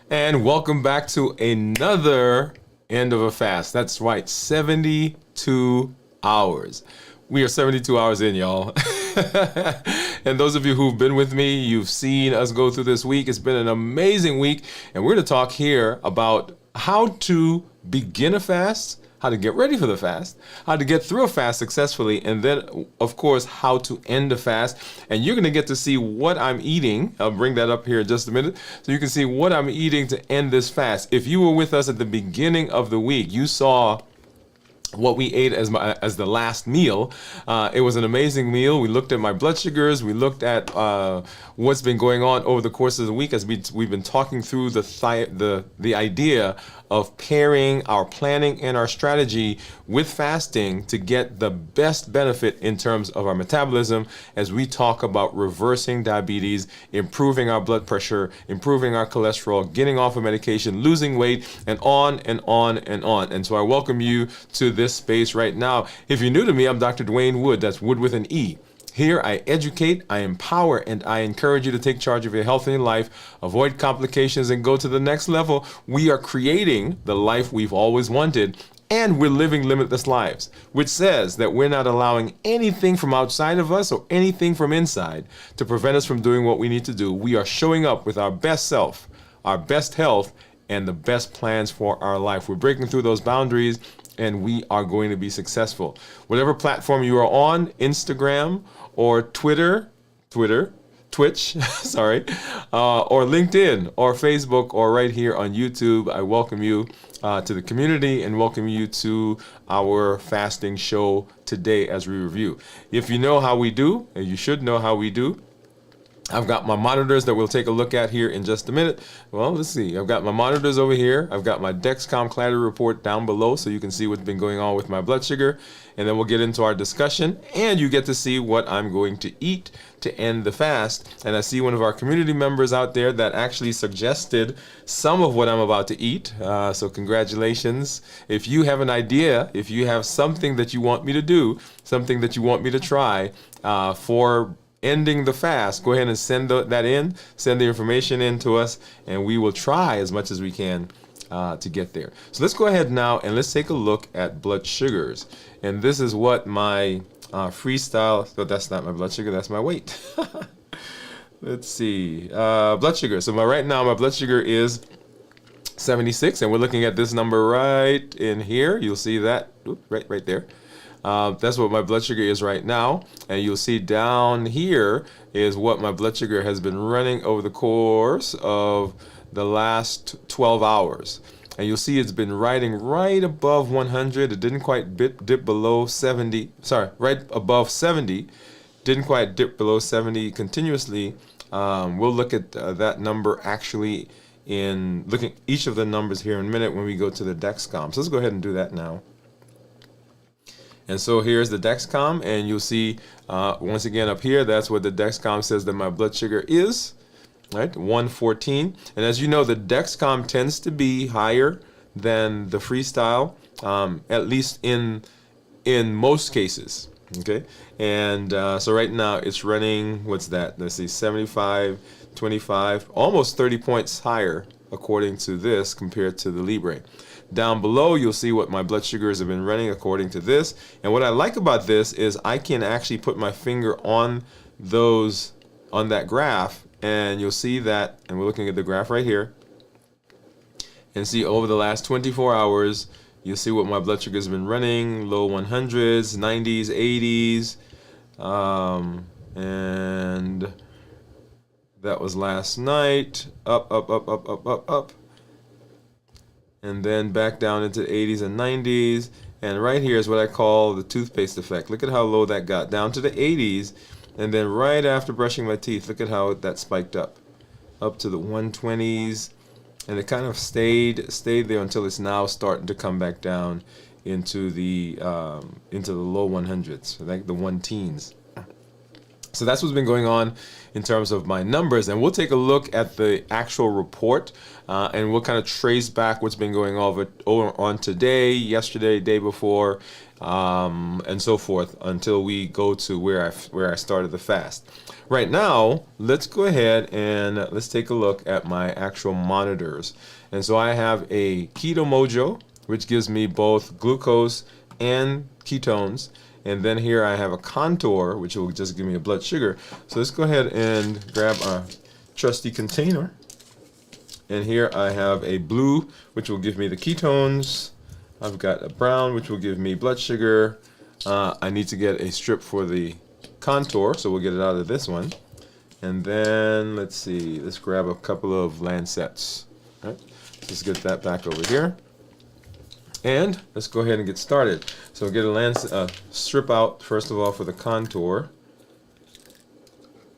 And welcome back to another end of a fast. That's right, 72 hours. We are 72 hours in, y'all. And those of you who've been with me, you've seen us go through this week. It's been an amazing week. And we're going to talk here about how to begin a fast, how to get ready for the fast, how to get through a fast successfully, and then, of course, how to end a fast. And you're going to get to see what I'm eating. I'll bring that up here in just a minute so you can see what I'm eating to end this fast. If you were with us at the beginning of the week, you saw what we ate as the last meal. It was an amazing meal. We looked at my blood sugars. We looked at what's been going on over the course of the week as we've been talking through the idea of pairing our planning and our strategy with fasting to get the best benefit in terms of our metabolism as we talk about reversing diabetes, improving our blood pressure, improving our cholesterol, getting off of medication, losing weight, and on and on and on. And so I welcome you to this space right now. If you're new to me, I'm Dr. Dwain Woode. That's Wood with an E. Here I educate, I empower, and I encourage you to take charge of your health and your life, avoid complications, and go to the next level. We are creating the life we've always wanted, and we're living limitless lives, which says that we're not allowing anything from outside of us or anything from inside to prevent us from doing what we need to do. We are showing up with our best self, our best health, and the best plans for our life. We're breaking through those boundaries, and we are going to be successful. Whatever platform you are on, Instagram or Twitch, sorry, or LinkedIn or Facebook or right here on YouTube, I welcome you to the community and welcome you to our fasting show today as we review. If you know how we do, and you should know how we do, I've got my monitors that we'll take a look at here in just a minute. Well, let's see. I've got my monitors over here. I've got my Dexcom Clarity Report down below so you can see what's been going on with my blood sugar. And then we'll get into our discussion and you get to see what I'm going to eat to end the fast. And I see one of our community members out there that actually suggested some of what I'm about to eat. So congratulations. If you have an idea, if you have something that you want me to do, something that you want me to try for ending the fast, go ahead and send that in, send the information in to us, and we will try as much as we can to get there. So let's go ahead now and let's take a look at blood sugars. And this is what my freestyle, so that's not my blood sugar, that's my weight. Let's see, blood sugar. So right now my blood sugar is 76, and we're looking at this number right in here. You'll see that, right there. That's what my blood sugar is right now. And you'll see down here is what my blood sugar has been running over the course of the last 12 hours. And you'll see it's been riding right above 100. It didn't quite dip below 70. Sorry, right above 70. Didn't quite dip below 70 continuously. We'll look at that number actually in looking each of the numbers here in a minute when we go to the Dexcom. So let's go ahead and do that now. And so here's the Dexcom, and you'll see once again up here, that's what the Dexcom says that my blood sugar is, right? 114. And as you know, the Dexcom tends to be higher than the Freestyle, at least in most cases. Okay, and so right now it's running, what's that? Let's see, 75, 25, almost 30 points higher according to this compared to the Libre. Down below, you'll see what my blood sugars have been running according to this. And what I like about this is I can actually put my finger on that graph, and you'll see that, and we're looking at the graph right here, and see over the last 24 hours, you'll see what my blood sugar has been running, low 100s, 90s, 80s, and that was last night, up, and then back down into the 80s and 90s. And right here is what I call the toothpaste effect. Look at how low that got, down to the 80s, and then right after brushing my teeth, look at how that spiked up to the 120s, and it kind of stayed there until it's now starting to come back down into the low 100s, like the 1 teens. So that's what's been going on in terms of my numbers. And we'll take a look at the actual report and we'll kind of trace back what's been going on today, yesterday, day before, and so forth until we go to where I started the fast. Right now, let's go ahead and let's take a look at my actual monitors. And so I have a Keto Mojo, which gives me both glucose and ketones. And then here I have a Contour, which will just give me a blood sugar. So let's go ahead and grab our trusty container. And here I have a blue, which will give me the ketones. I've got a brown, which will give me blood sugar. I need to get a strip for the Contour, so we'll get it out of this one. And then, let's see, let's grab a couple of Lancets. All right, let's get that back over here. And let's go ahead and get started. So get a strip out, first of all, for the Contour.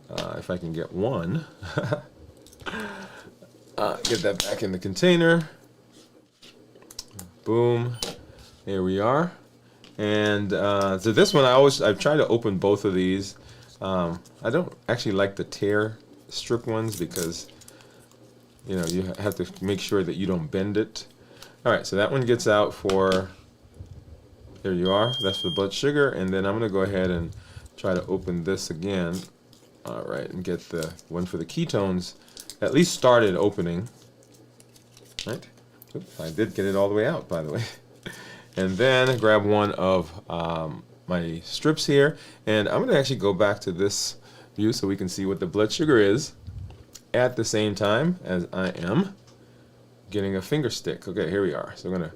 If I can get one. Get that back in the container. Boom. There we are. And so this one, I've tried to open both of these. I don't actually like the tear strip ones because, you know, you have to make sure that you don't bend it. All right, so that one gets out for, there you are. That's for blood sugar. And then I'm going to go ahead and try to open this again. All right, and get the one for the ketones at least started opening. Right? Oops, I did get it all the way out, by the way. And then grab one of my strips here. And I'm going to actually go back to this view so we can see what the blood sugar is at the same time as I am getting a finger stick. Okay, here we are. So I'm going to,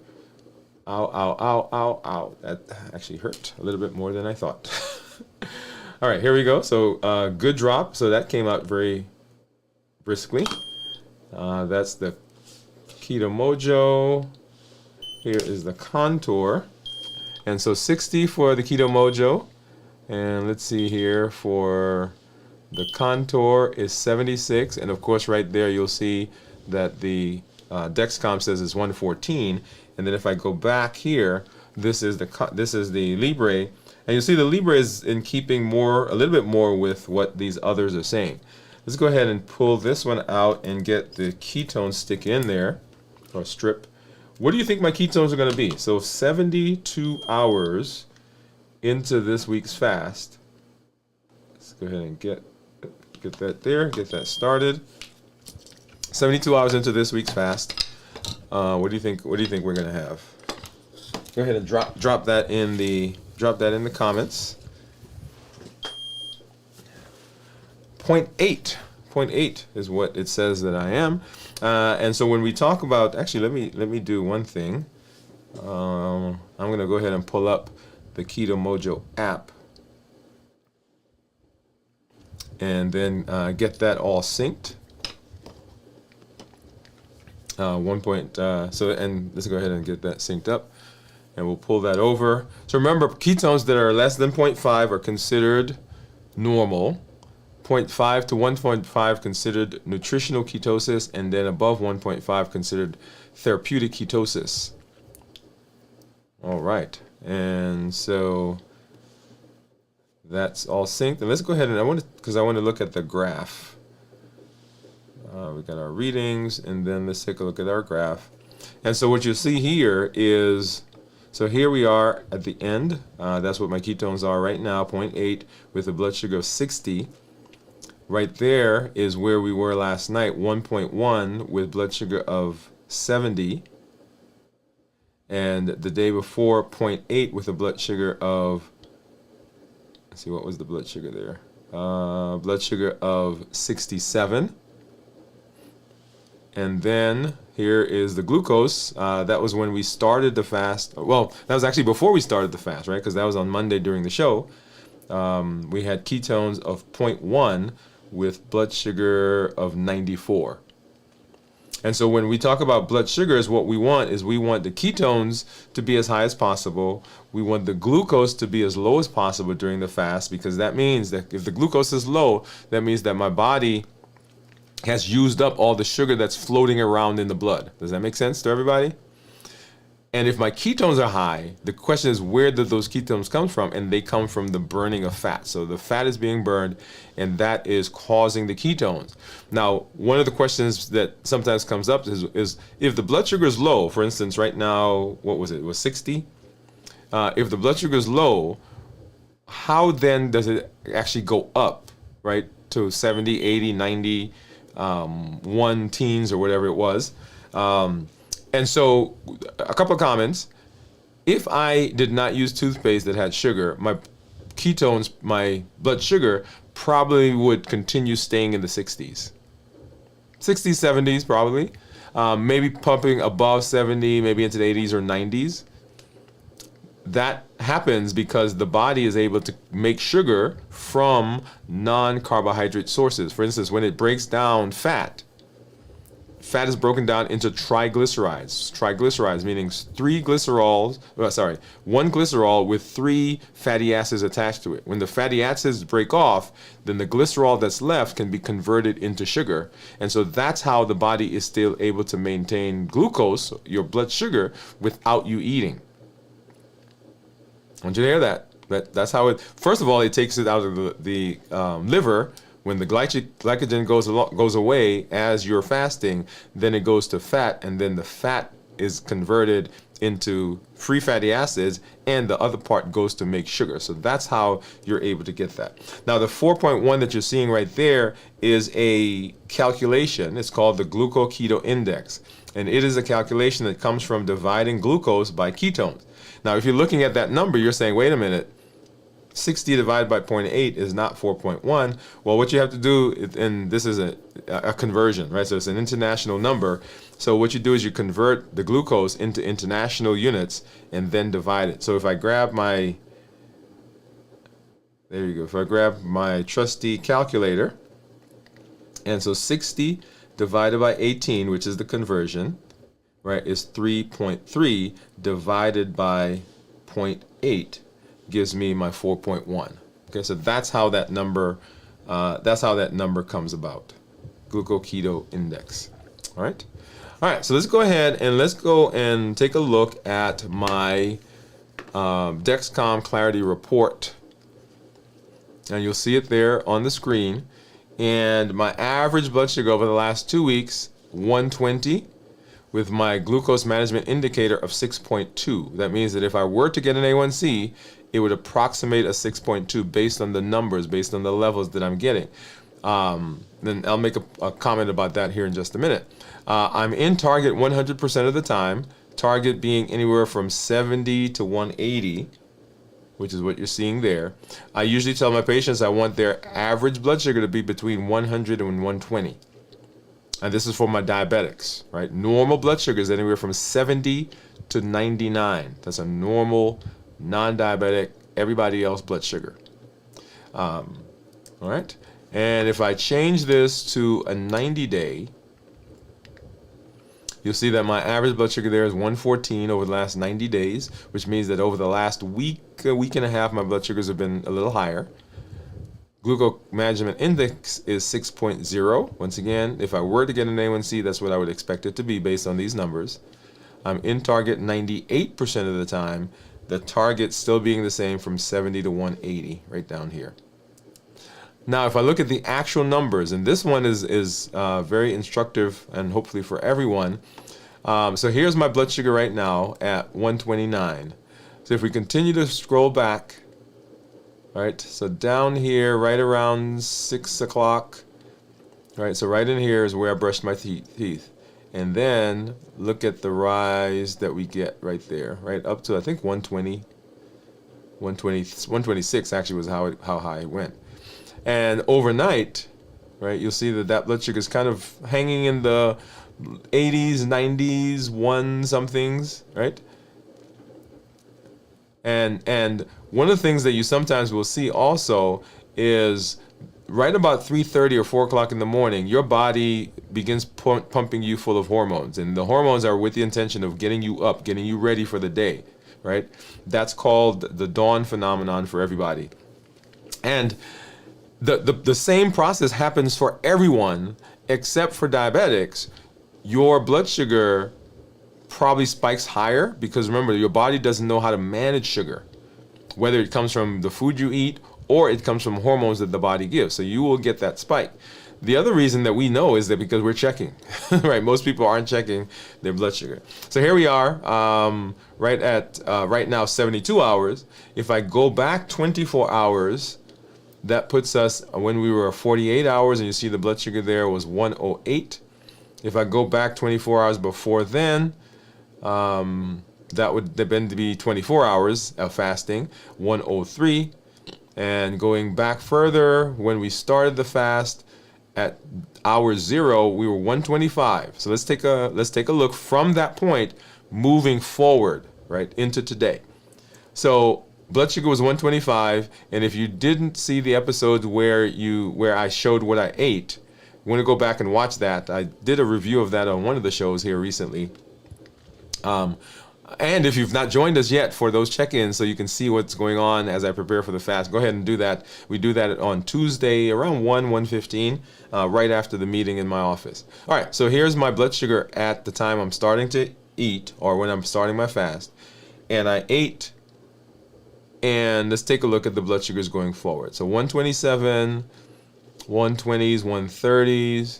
ow, ow, ow, ow, ow. That actually hurt a little bit more than I thought. All right, here we go. So good drop. So that came out very briskly. That's the Keto Mojo. Here is the Contour. And so 60 for the Keto Mojo. And let's see here for the Contour is 76. And of course right there you'll see that the Dexcom says it's 114. And then if I go back here, this is the Libre. And you'll see the Libre is in keeping a little bit more with what these others are saying. Let's go ahead and pull this one out and get the ketone stick in there, or strip. What do you think my ketones are going to be? So 72 hours into this week's fast. Let's go ahead and get that there, get that started. 72 hours into this week's fast. What do you think? What do you think we're going to have? Go ahead and drop that in the comments. 0.8 is what it says that I am. And so when we talk about, actually, let me do one thing. I'm going to go ahead and pull up the Keto Mojo app and then get that all synced. And let's go ahead and get that synced up, and we'll pull that over. So remember, ketones that are less than 0.5 are considered normal. 0.5 to 1.5 considered nutritional ketosis, and then above 1.5 considered therapeutic ketosis. All right, and so that's all synced. And let's go ahead and I want to look at the graph. We got our readings, and then let's take a look at our graph. And so what you see here is, so here we are at the end. That's what my ketones are right now, 0.8 with a blood sugar of 60. Right there is where we were last night, 1.1 with blood sugar of 70. And the day before, 0.8 with a blood sugar of, let's see, what was the blood sugar there? Blood sugar of 67. And then here is the glucose. That was when we started the fast. Well, that was actually before we started the fast, right? Because that was on Monday during the show. We had ketones of 0.1 with blood sugar of 94. And so when we talk about blood sugars, what we want is we want the ketones to be as high as possible. We want the glucose to be as low as possible during the fast, because that means that if the glucose is low, that means that my body has used up all the sugar that's floating around in the blood. Does that make sense to everybody? And if my ketones are high, the question is, where did those ketones come from? And they come from the burning of fat. So the fat is being burned, and that is causing the ketones. Now, one of the questions that sometimes comes up is if the blood sugar is low, for instance, right now, what was it? It was 60. If the blood sugar is low, how then does it actually go up, right, to 70, 80, 90, one teens or whatever it was? And so a couple of comments. If I did not use toothpaste that had sugar, my ketones, my blood sugar probably would continue staying in the 60s. 60s, 70s probably. Maybe pumping above 70, maybe into the 80s or 90s. That happens because the body is able to make sugar from non-carbohydrate sources. For instance, when it breaks down fat is broken down into triglycerides. Triglycerides meaning one glycerol with 3 fatty acids attached to it. When the fatty acids break off, then the glycerol that's left can be converted into sugar. And so that's how the body is still able to maintain glucose, your blood sugar, without you eating. I want you to hear that. That's how it, first of all, it takes it out of the liver. When the glycogen goes away as you're fasting, then it goes to fat, and then the fat is converted into free fatty acids, and the other part goes to make sugar. So that's how you're able to get that. Now, the 4.1 that you're seeing right there is a calculation. It's called the glucose-keto index, and it is a calculation that comes from dividing glucose by ketones. Now, if you're looking at that number, you're saying, wait a minute, 60 divided by 0.8 is not 4.1. Well, what you have to do, and this is a conversion, right? So it's an international number. So what you do is you convert the glucose into international units and then divide it. So if I grab my, there you go. If I grab my trusty calculator, and so 60 divided by 18, which is the conversion, right, is 3.3 divided by 0.8. gives me my 4.1. Okay, so that's how that number comes about. Glucose-keto index. All right. So let's go ahead and let's go and take a look at my Dexcom Clarity report, and you'll see it there on the screen. And my average blood sugar over the last 2 weeks, 120. With my glucose management indicator of 6.2. That means that if I were to get an A1C, it would approximate a 6.2 based on the numbers, based on the levels that I'm getting. Then I'll make a comment about that here in just a minute. I'm in target 100% of the time, target being anywhere from 70 to 180, which is what you're seeing there. I usually tell my patients I want their average blood sugar to be between 100 and 120. And this is for my diabetics, right? Normal blood sugar is anywhere from 70 to 99. That's a normal, non-diabetic, everybody else blood sugar. All right? And if I change this to a 90-day, you'll see that my average blood sugar there is 114 over the last 90 days, which means that over the last week and a half, my blood sugars have been a little higher. Glucose management index is 6.0. Once again, if I were to get an A1C, that's what I would expect it to be based on these numbers. I'm in target 98% of the time. The target still being the same from 70 to 180, right down here. Now, if I look at the actual numbers, and this one is very instructive and hopefully for everyone. So here's my blood sugar right now at 129. So if we continue to scroll back, right, so down here, right around 6 o'clock, right, so right in here is where I brushed my teeth. And then look at the rise that we get right there, right up to, I think, 126 actually was how high it went. And overnight, right, you'll see that blood sugar is kind of hanging in the 80s, 90s, one somethings, right? And one of the things that you sometimes will see also is right about 3:30 or 4 o'clock in the morning, your body begins pumping you full of hormones. And the hormones are with the intention of getting you up, getting you ready for the day, right? That's called the dawn phenomenon for everybody. And the same process happens for everyone except for diabetics. Your blood sugar probably spikes higher because remember, your body doesn't know how to manage sugar, whether it comes from the food you eat or it comes from hormones that the body gives. So you will get that spike. The other reason that we know is that because we're checking, right? Most people aren't checking their blood sugar. So here we are, right now 72 hours. If I go back 24 hours, that puts us when we were 48 hours, and you see the blood sugar there was 108. If I go back 24 hours before then, that would depend to be 24 hours of fasting, 103. And going back further, when we started the fast at hour 0, we were 125. So let's take a look from that point, moving forward, right, into today. So blood sugar was 125, and if you didn't see the episodes where I showed what I ate, you want to go back and watch that. I did a review of that on one of the shows here recently. And if you've not joined us yet for those check-ins so you can see what's going on as I prepare for the fast, go ahead and do that. We do that on Tuesday around 1:15, right after the meeting in my office. All right, so here's my blood sugar at the time I'm starting to eat or when I'm starting my fast. And I ate, and let's take a look at the blood sugars going forward. So 127, 120s, 130s.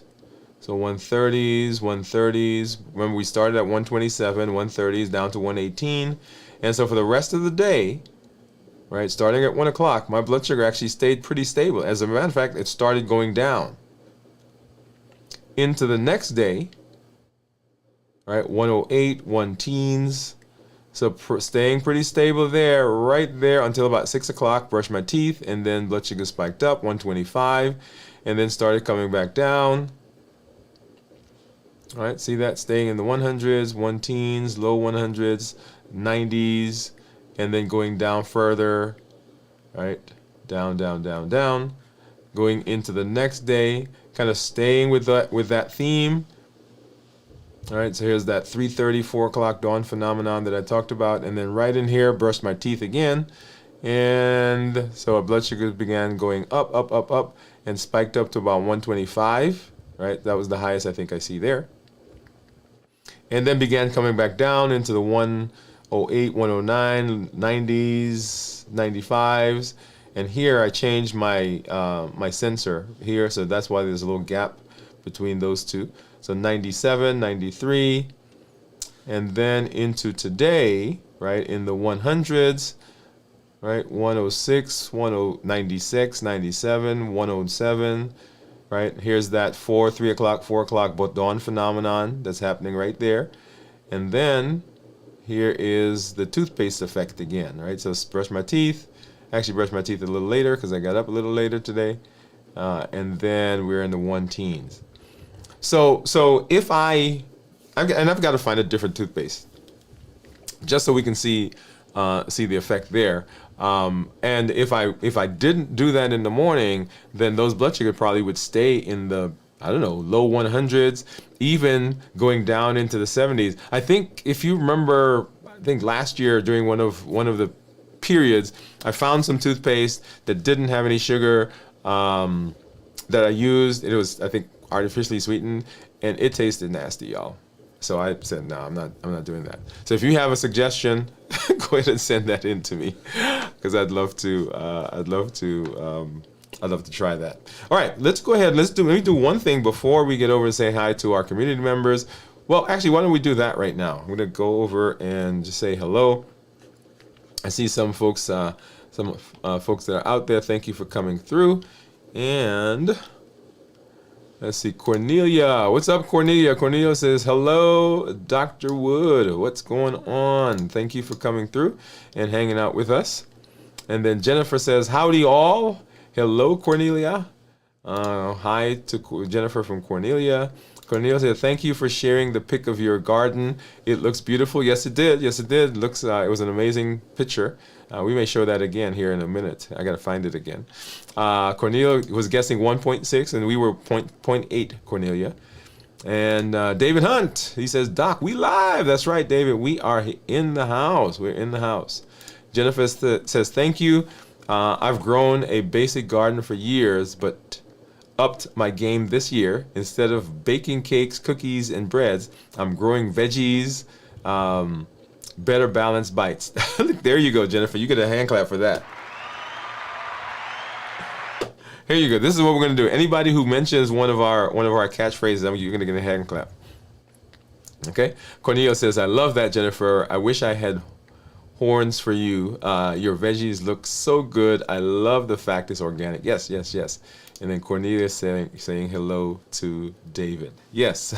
So 130s. Remember, we started at 127, 130s down to 118. And so for the rest of the day, right, starting at 1 o'clock, my blood sugar actually stayed pretty stable. As a matter of fact, it started going down. Into the next day, right, 108, 1 teens. So staying pretty stable there, right there until about 6 o'clock, brushed my teeth, and then blood sugar spiked up, 125, and then started coming back down. All right, see that? Staying in the 100s, 1 teens, low 100s, 90s, and then going down further, right? Down, down, down, down. Going into the next day, kind of staying with that theme. All right, so here's that 3:30, 4 o'clock dawn phenomenon that I talked about. And then right in here, brushed my teeth again. And so our blood sugars began going up, up, up, up, and spiked up to about 125, right? That was the highest I think I see there. And then began coming back down into the 108, 109, 90s, 95s. And here I changed my my sensor here, so that's why there's a little gap between those two. So 97, 93, and then into today, right, in the 100s, right, 106, 96, 97, 107, right? Here's that 3 o'clock, 4 o'clock dawn phenomenon that's happening right there. And then here is the toothpaste effect again, right? So brush my teeth. Actually brushed my teeth a little later because I got up a little later today. And then we're in the 1 teens. So if I've got to find a different toothpaste just so we can see the effect there. And if I didn't do that in the morning, then those blood sugar probably would stay in the, I don't know, low 100s, even going down into the 70s. I think if you remember, I think last year during one of the periods, I found some toothpaste that didn't have any sugar that I used. It was, I think, artificially sweetened, and it tasted nasty, y'all. So I said, no, I'm not doing that. So if you have a suggestion, go ahead and send that in to me, because I'd love to try that. All right, let's go ahead. Let me do one thing before we get over and say hi to our community members. Well, actually, why don't we do that right now? I'm gonna go over and just say hello. I see some folks that are out there. Thank you for coming through. And let's see, Cornelia. What's up, Cornelia? Cornelia says, hello, Dr. Woode. What's going on? Thank you for coming through and hanging out with us. And then Jennifer says, howdy all. Hello, Cornelia. Hi to Jennifer from Cornelia. Cornelia said, thank you for sharing the pic of your garden. It looks beautiful. Yes, it did. Yes, it did. It was an amazing picture. We may show that again here in a minute. I got to find it again. Cornelia was guessing 1.6, and we were 0.8, Cornelia. And David Hunt, he says, Doc, we live. That's right, David. We are in the house. We're in the house. Jennifer says, thank you. I've grown a basic garden for years, but upped my game this year. Instead of baking cakes, cookies, and breads, I'm growing veggies, Better balanced bites. There you go, Jennifer. You get a hand clap for that. Here you go. This is what we're gonna do. Anybody who mentions one of our catchphrases, you're gonna get a hand clap. Okay. Cornelio says, "I love that, Jennifer. I wish I had horns for you. Your veggies look so good. I love the fact it's organic." Yes, yes, yes. And then Cornelia saying hello to David. Yes.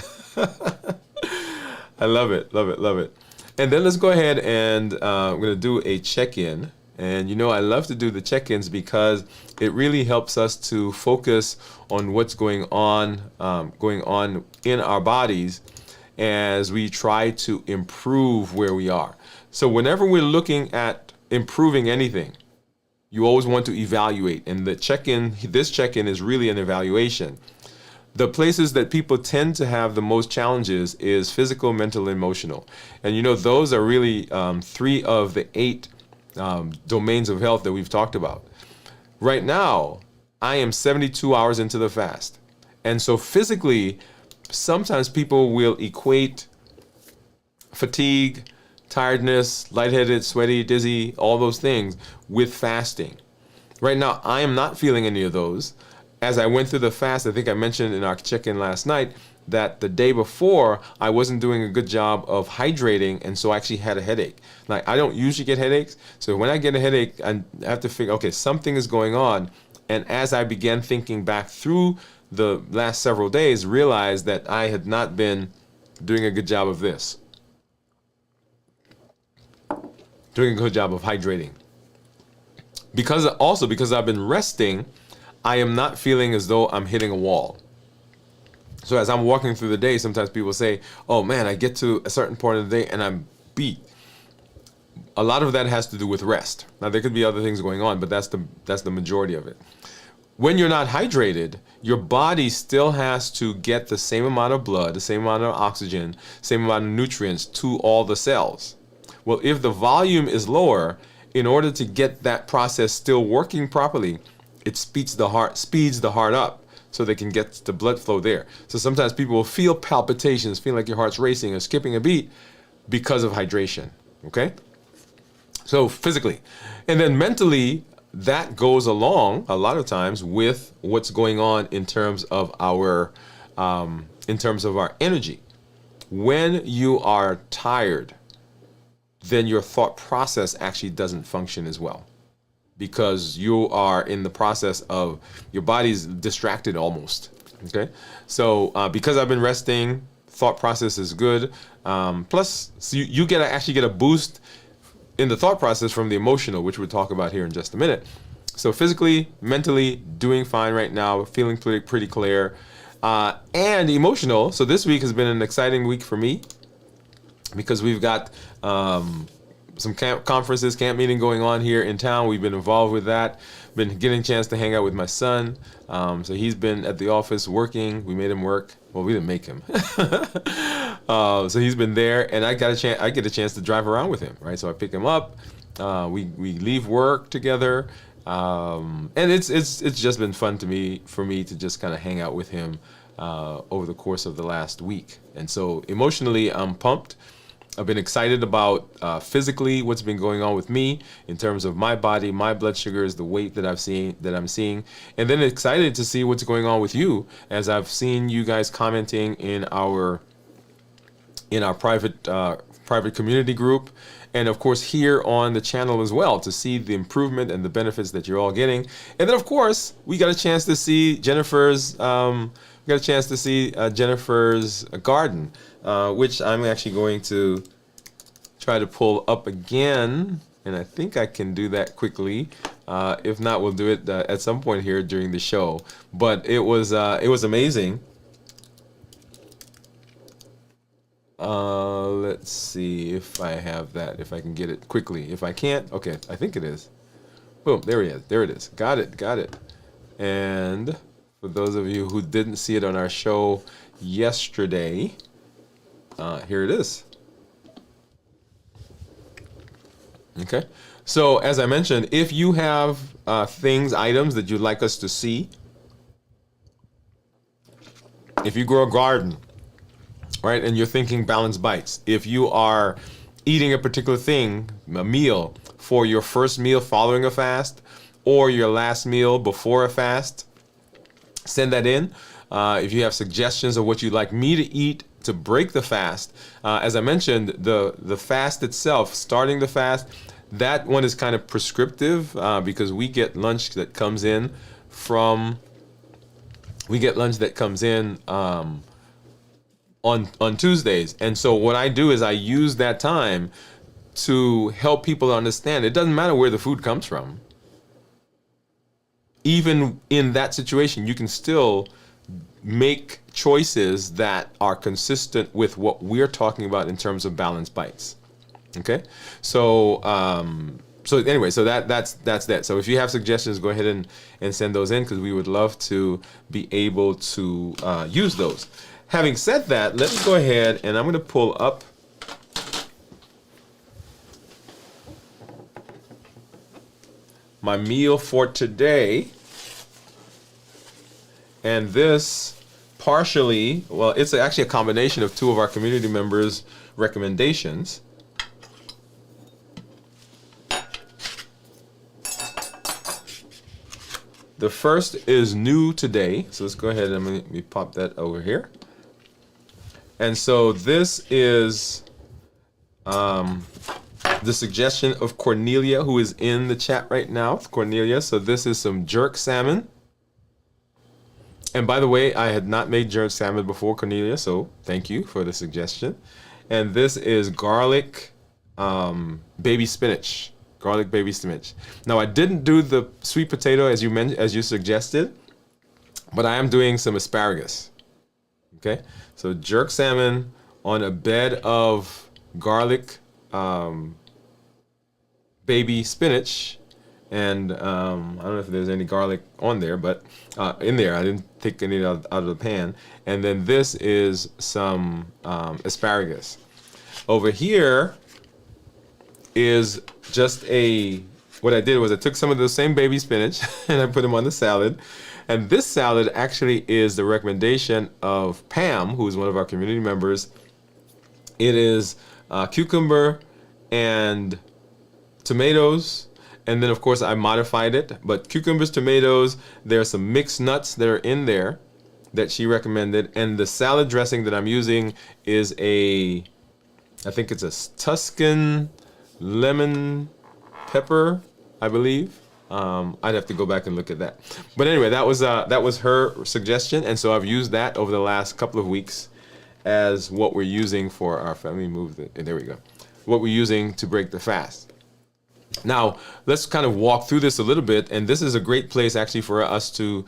I love it, love it, love it. And then let's go ahead and we're going to do a check-in. And you know, I love to do the check-ins because it really helps us to focus on what's going on in our bodies as we try to improve where we are. So whenever we're looking at improving anything, you always want to evaluate. And this check-in is really an evaluation. The places that people tend to have the most challenges is physical, mental, and emotional. And you know, those are really 3 of the 8 domains of health that we've talked about. Right now, I am 72 hours into the fast. And so physically, sometimes people will equate fatigue, tiredness, lightheaded, sweaty, dizzy, all those things with fasting. Right now, I am not feeling any of those. As I went through the fast, I think I mentioned in our check-in last night that the day before, I wasn't doing a good job of hydrating, and so I actually had a headache. Like, I don't usually get headaches, so when I get a headache, I have to figure, okay, something is going on. And as I began thinking back through the last several days, realized that I had not been doing a good job of this. Doing a good job of hydrating. Because I've been resting, I am not feeling as though I'm hitting a wall. So as I'm walking through the day, sometimes people say, oh man, I get to a certain point of the day and I'm beat. A lot of that has to do with rest. Now there could be other things going on, but that's the majority of it. When you're not hydrated, your body still has to get the same amount of blood, the same amount of oxygen, same amount of nutrients to all the cells. Well, if the volume is lower, in order to get that process still working properly, it speeds the heart up so they can get the blood flow there. So sometimes people will feel palpitations, feel like your heart's racing or skipping a beat because of hydration, okay? So physically. And then mentally, that goes along a lot of times with what's going on in terms of our energy. When you are tired, then your thought process actually doesn't function as well, because you are in the process of your body's distracted almost. Okay, so because I've been resting, thought process is good. Plus, so you actually get a boost in the thought process from the emotional, which we'll talk about here in just a minute. So physically, mentally, doing fine right now, feeling pretty clear, and emotional. So this week has been an exciting week for me because we've got some conferences, camp meeting going on here in town. We've been involved with that. Been getting a chance to hang out with my son. So he's been at the office working. We made him work. Well, we didn't make him. So he's been there, and I get a chance to drive around with him, right? So I pick him up. We leave work together, and it's just been fun for me to just kind of hang out with him over the course of the last week. And so emotionally, I'm pumped. I've been excited about physically what's been going on with me in terms of my body, my blood sugars, the weight that I'm seeing, and then excited to see what's going on with you as I've seen you guys commenting in our private community group, and of course here on the channel as well, to see the improvement and the benefits that you're all getting. And then of course we got a chance to see Jennifer's garden. Which I'm actually going to try to pull up again, and I think I can do that quickly. If not, we'll do it at some point here during the show. But it was amazing. Let's see if I have that, if I can get it quickly. If I can't, okay, I think it is. Boom, there it is. There it is. Got it. And for those of you who didn't see it on our show yesterday, here it is. Okay, so as I mentioned, if you have items that you'd like us to see, if you grow a garden right? And you're thinking balanced bites. If you are eating a particular thing, a meal, for your first meal following a fast or your last meal before a fast, send that in. If you have suggestions of what you'd like me to eat to break the fast, as I mentioned, the fast itself, starting the fast, that one is kind of prescriptive because we get lunch that comes in on Tuesdays. And so what I do is I use that time to help people understand it doesn't matter where the food comes from. Even in that situation, you can still make choices that are consistent with what we're talking about in terms of balanced bites. Okay, so anyway, so that's that. So if you have suggestions, go ahead and send those in because we would love to be able to use those. Having said that, let me go ahead and I'm going to pull up my meal for today. And this partially, well, it's actually a combination of two of our community members' recommendations. The first is new today. So let's go ahead and let me pop that over here. And so this is the suggestion of Cornelia, who is in the chat right now. Cornelia, so this is some jerk salmon. And by the way, I had not made jerk salmon before, Cornelia, so thank you for the suggestion. And this is garlic baby spinach. Garlic baby spinach. Now, I didn't do the sweet potato as you suggested, but I am doing some asparagus. Okay, so jerk salmon on a bed of garlic baby spinach, and I don't know if there's any garlic on there, but in there I didn't take any out of the pan. And then this is some asparagus. Over here is just what I did was I took some of the same baby spinach and I put them on the salad. And this salad actually is the recommendation of Pam, who is one of our community members. It is cucumber and tomatoes. And then, of course, I modified it. But cucumbers, tomatoes, there are some mixed nuts that are in there that she recommended. And the salad dressing that I'm using is I think it's a Tuscan lemon pepper, I believe. I'd have to go back and look at that. But anyway, that was her suggestion. And so I've used that over the last couple of weeks as what we're using for our family move. There we go. What we're using to break the fast. Now, let's kind of walk through this a little bit, and this is a great place actually for us to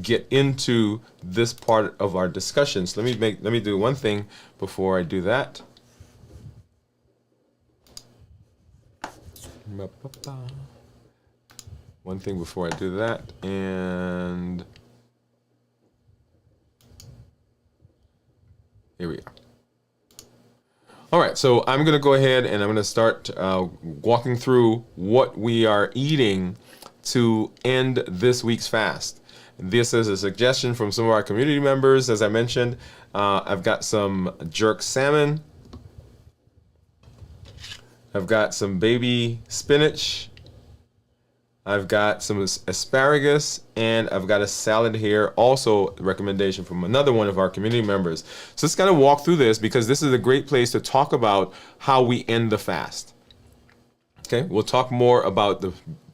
get into this part of our discussions. Let me do one thing before I do that. One thing before I do that, and here we are. All right, so I'm going to go ahead and I'm going to start walking through what we are eating to end this week's fast. This is a suggestion from some of our community members. As I mentioned, I've got some jerk salmon. I've got some baby spinach. I've got some asparagus, and I've got a salad here, also a recommendation from another one of our community members. So let's kind of walk through this because this is a great place to talk about how we end the fast. Okay, we'll talk more about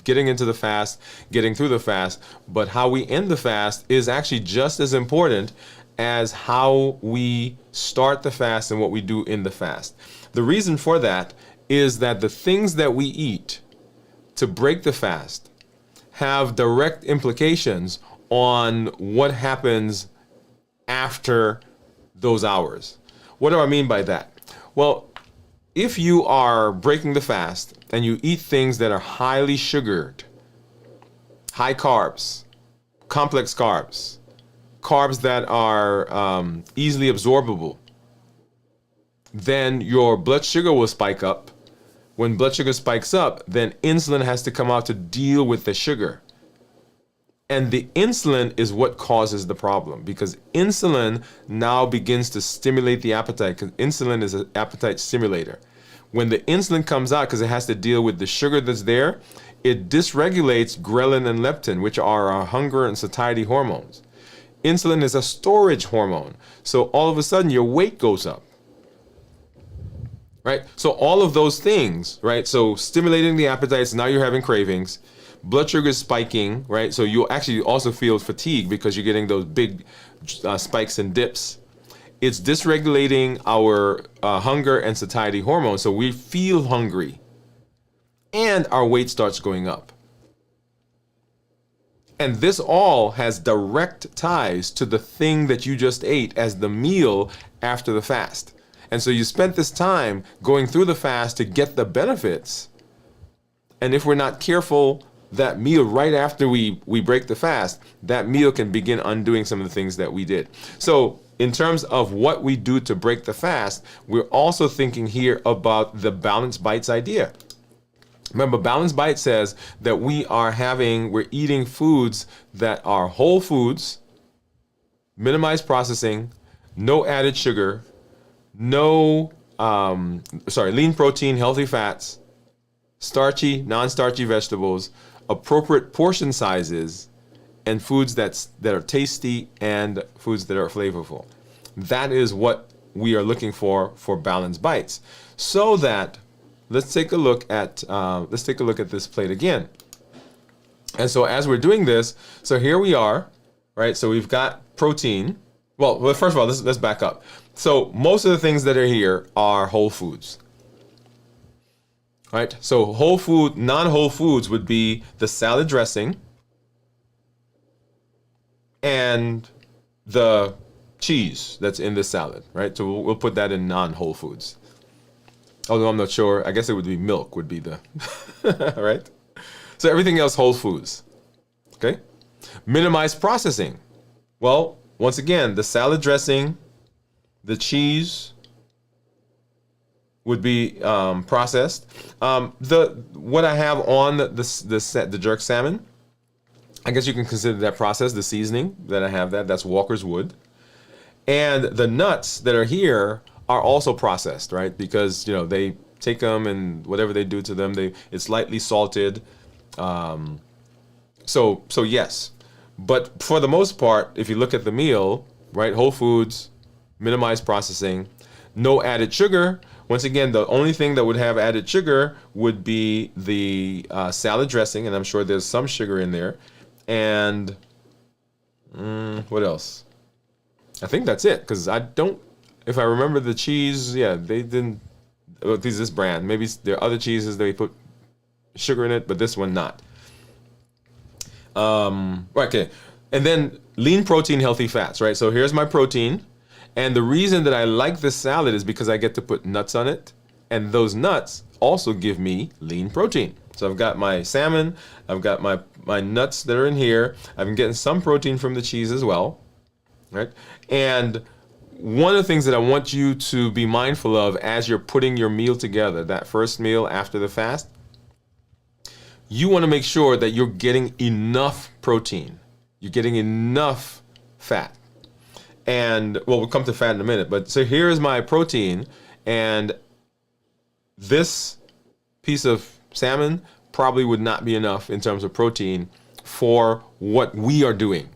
getting into the fast, getting through the fast, but how we end the fast is actually just as important as how we start the fast and what we do in the fast. The reason for that is that the things that we eat to break the fast have direct implications on what happens after those hours. What do I mean by that? Well, if you are breaking the fast and you eat things that are highly sugared, high carbs, complex carbs, carbs that are easily absorbable, then your blood sugar will spike up. When blood sugar spikes up, then insulin has to come out to deal with the sugar. And the insulin is what causes the problem, because insulin now begins to stimulate the appetite, because insulin is an appetite stimulator. When the insulin comes out, because it has to deal with the sugar that's there, it dysregulates ghrelin and leptin, which are our hunger and satiety hormones. Insulin is a storage hormone. So all of a sudden your weight goes up. Right? So all of those things, right? So stimulating the appetites, now you're having cravings. Blood sugar is spiking, right? So you'll actually also feel fatigue because you're getting those big spikes and dips. It's dysregulating our hunger and satiety hormones. So we feel hungry and our weight starts going up. And this all has direct ties to the thing that you just ate as the meal after the fast. And so you spent this time going through the fast to get the benefits. And if we're not careful, that meal right after we break the fast, that meal can begin undoing some of the things that we did. So in terms of what we do to break the fast, we're also thinking here about the balanced bites idea. Remember, Balanced Bite says that we're eating foods that are whole foods, minimized processing, no added sugar, lean protein, healthy fats, starchy, non-starchy vegetables, appropriate portion sizes, and foods that are tasty and foods that are flavorful. That is what we are looking for Balanced Bites. So that let's take a look at this plate again. And so as we're doing this, so here we are, right? So we've got protein. Well, first of all, let's back up. So most of the things that are here are whole foods, right? So non-whole foods would be the salad dressing and the cheese that's in the salad, right? So we'll put that in non-whole foods. Although I'm not sure, I guess it would be milk would be the, right? So everything else whole foods, okay? Minimize processing. Well, once again, the salad dressing, the cheese would be processed. What I have on the jerk salmon, I guess you can consider that processed. The seasoning that I have that's Walker's Wood. And the nuts that are here are also processed, right? Because they take them and whatever they do to them, it's lightly salted. So yes, but for the most part, if you look at the meal, right, whole foods, minimized processing, no added sugar. Once again, the only thing that would have added sugar would be the salad dressing, and I'm sure there's some sugar in there. And what else? I think that's it, because if I remember the cheese, yeah, they didn't. Well, this brand. Maybe there are other cheeses they put sugar in it, but this one not. Okay, and then lean protein, healthy fats, right? So here's my protein, and the reason that I like this salad is because I get to put nuts on it, and those nuts also give me lean protein. So I've got my salmon, I've got my nuts that are in here. I've been getting some protein from the cheese as well, right? And one of the things that I want you to be mindful of as you're putting your meal together, that first meal after the fast, you want to make sure that you're getting enough protein. You're getting enough fat. And, well, we'll come to fat in a minute. But so here is my protein. And this piece of salmon probably would not be enough in terms of protein for what we are doing.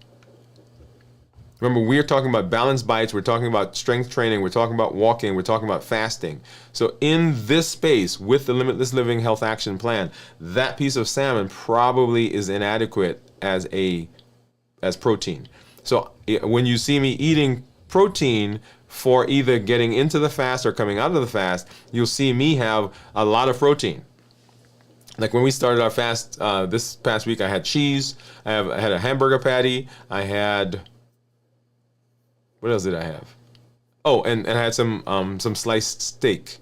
Remember, we are talking about balanced bites, we're talking about strength training, we're talking about walking, we're talking about fasting. So in this space, with the Limitless Living Health Action Plan, that piece of salmon probably is inadequate as protein. So when you see me eating protein for either getting into the fast or coming out of the fast, you'll see me have a lot of protein. Like when we started our fast this past week, I had cheese, I had a hamburger patty, I had... What else did I have? Oh, and I had some sliced steak.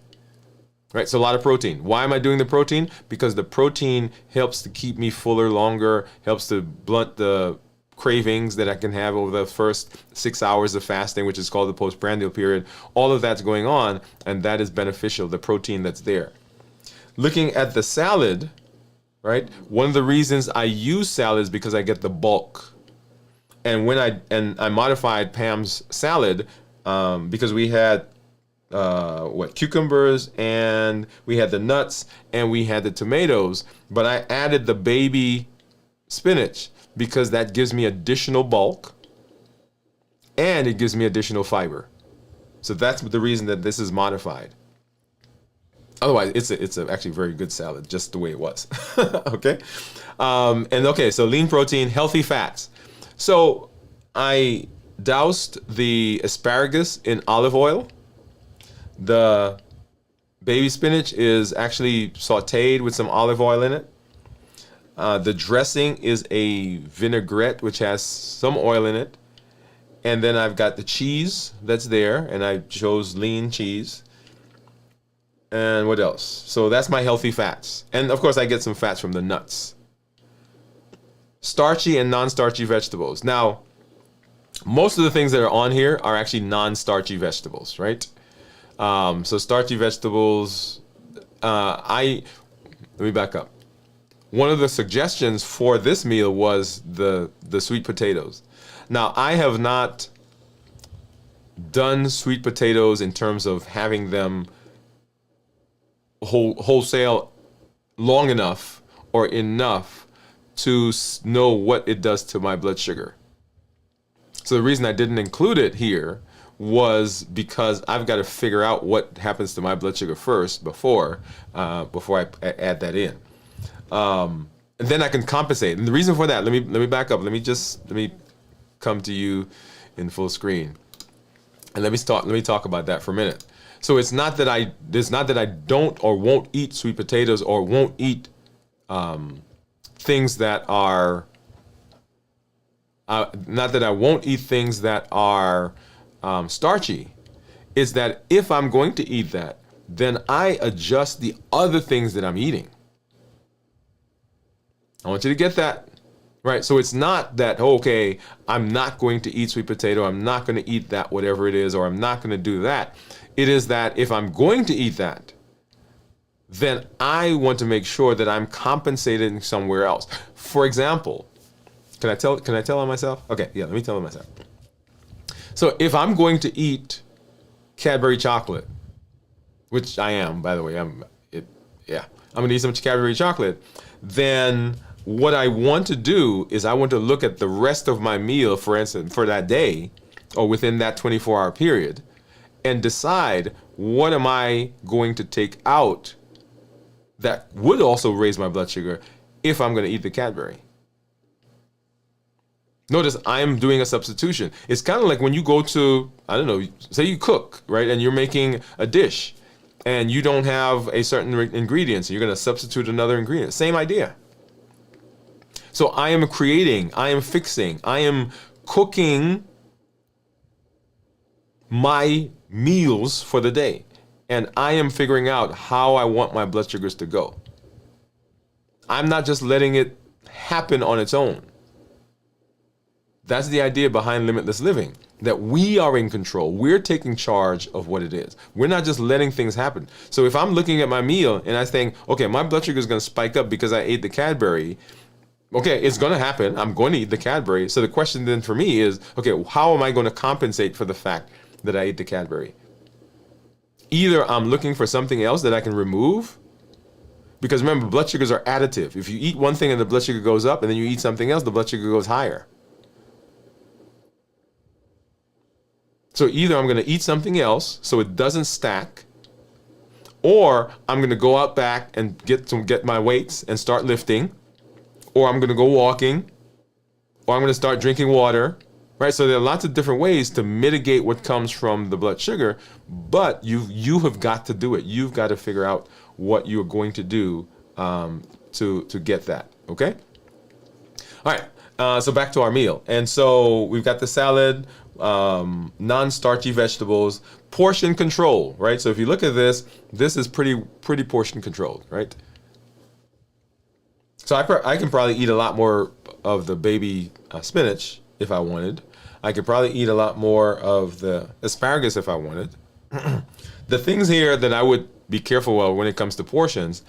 Right, so a lot of protein. Why am I doing the protein? Because the protein helps to keep me fuller longer, helps to blunt the cravings that I can have over the first 6 hours of fasting, which is called the postprandial period. All of that's going on, and that is beneficial, the protein that's there. Looking at the salad, right? One of the reasons I use salad is because I get the bulk. And I modified Pam's salad because we had cucumbers, and we had the nuts, and we had the tomatoes, but I added the baby spinach because that gives me additional bulk and it gives me additional fiber. So that's the reason that this is modified. Otherwise, it's actually very good salad, just the way it was. Okay, so lean protein, healthy fats. So I doused the asparagus in olive oil. The baby spinach is actually sauteed with some olive oil in it. The dressing is a vinaigrette, which has some oil in it. And then I've got the cheese that's there, and I chose lean cheese. And what else? So that's my healthy fats. And of course, I get some fats from the nuts. Starchy and non-starchy vegetables. Now, most of the things that are on here are actually non-starchy vegetables, right? So starchy vegetables, let me back up. One of the suggestions for this meal was the sweet potatoes. Now, I have not done sweet potatoes in terms of having them wholesale long enough or enough to know what it does to my blood sugar. So the reason I didn't include it here was because I've got to figure out what happens to my blood sugar first before I add that in. And then I can compensate. And the reason for that, let me back up. Let me come to you in full screen, and let me talk about that for a minute. So it's not that I don't or won't eat sweet potatoes or won't eat things that are not that I won't eat things that are starchy. Is that if I'm going to eat that, then I adjust the other things that I'm eating. I want you to get that, right? So it's not that, okay, I'm not going to eat sweet potato, I'm not going to eat that, whatever it is, or I'm not going to do that. It is that if I'm going to eat that, then I want to make sure that I'm compensating somewhere else. For example, can I tell on myself? Okay, yeah, let me tell on myself. So if I'm going to eat Cadbury chocolate, which I am, by the way, I'm going to eat some Cadbury chocolate, then what I want to do is I want to look at the rest of my meal, for instance, for that day or within that 24-hour period, and decide what am I going to take out that would also raise my blood sugar if I'm going to eat the Cadbury. Notice I'm doing a substitution. It's kind of like when you go to, I don't know, say you cook, right? And you're making a dish and you don't have a certain ingredient, so you're going to substitute another ingredient. Same idea. So I am creating, I am fixing, I am cooking my meals for the day. And I am figuring out how I want my blood sugars to go. I'm not just letting it happen on its own. That's the idea behind limitless living, that we are in control. We're taking charge of what it is. We're not just letting things happen. So if I'm looking at my meal and I think, okay, my blood sugar is going to spike up because I ate the Cadbury, okay, it's going to happen. I'm going to eat the Cadbury. So the question then for me is, okay, how am I going to compensate for the fact that I ate the Cadbury? Either I'm looking for something else that I can remove, because remember, blood sugars are additive. If you eat one thing and the blood sugar goes up and then you eat something else, the blood sugar goes higher. So either I'm going to eat something else so it doesn't stack, or I'm going to go out back and get my weights and start lifting, or I'm going to go walking, or I'm going to start drinking water, right? So there are lots of different ways to mitigate what comes from the blood sugar, but you have got to do it. You've got to figure out what you're going to do to get that, okay? All right, so back to our meal. And so we've got the salad, non-starchy vegetables, portion control, right? So if you look at this is pretty portion controlled, right? So I can probably eat a lot more of the baby spinach if I wanted. I could probably eat a lot more of the asparagus if I wanted. The things here that I would be careful of when it comes to portions,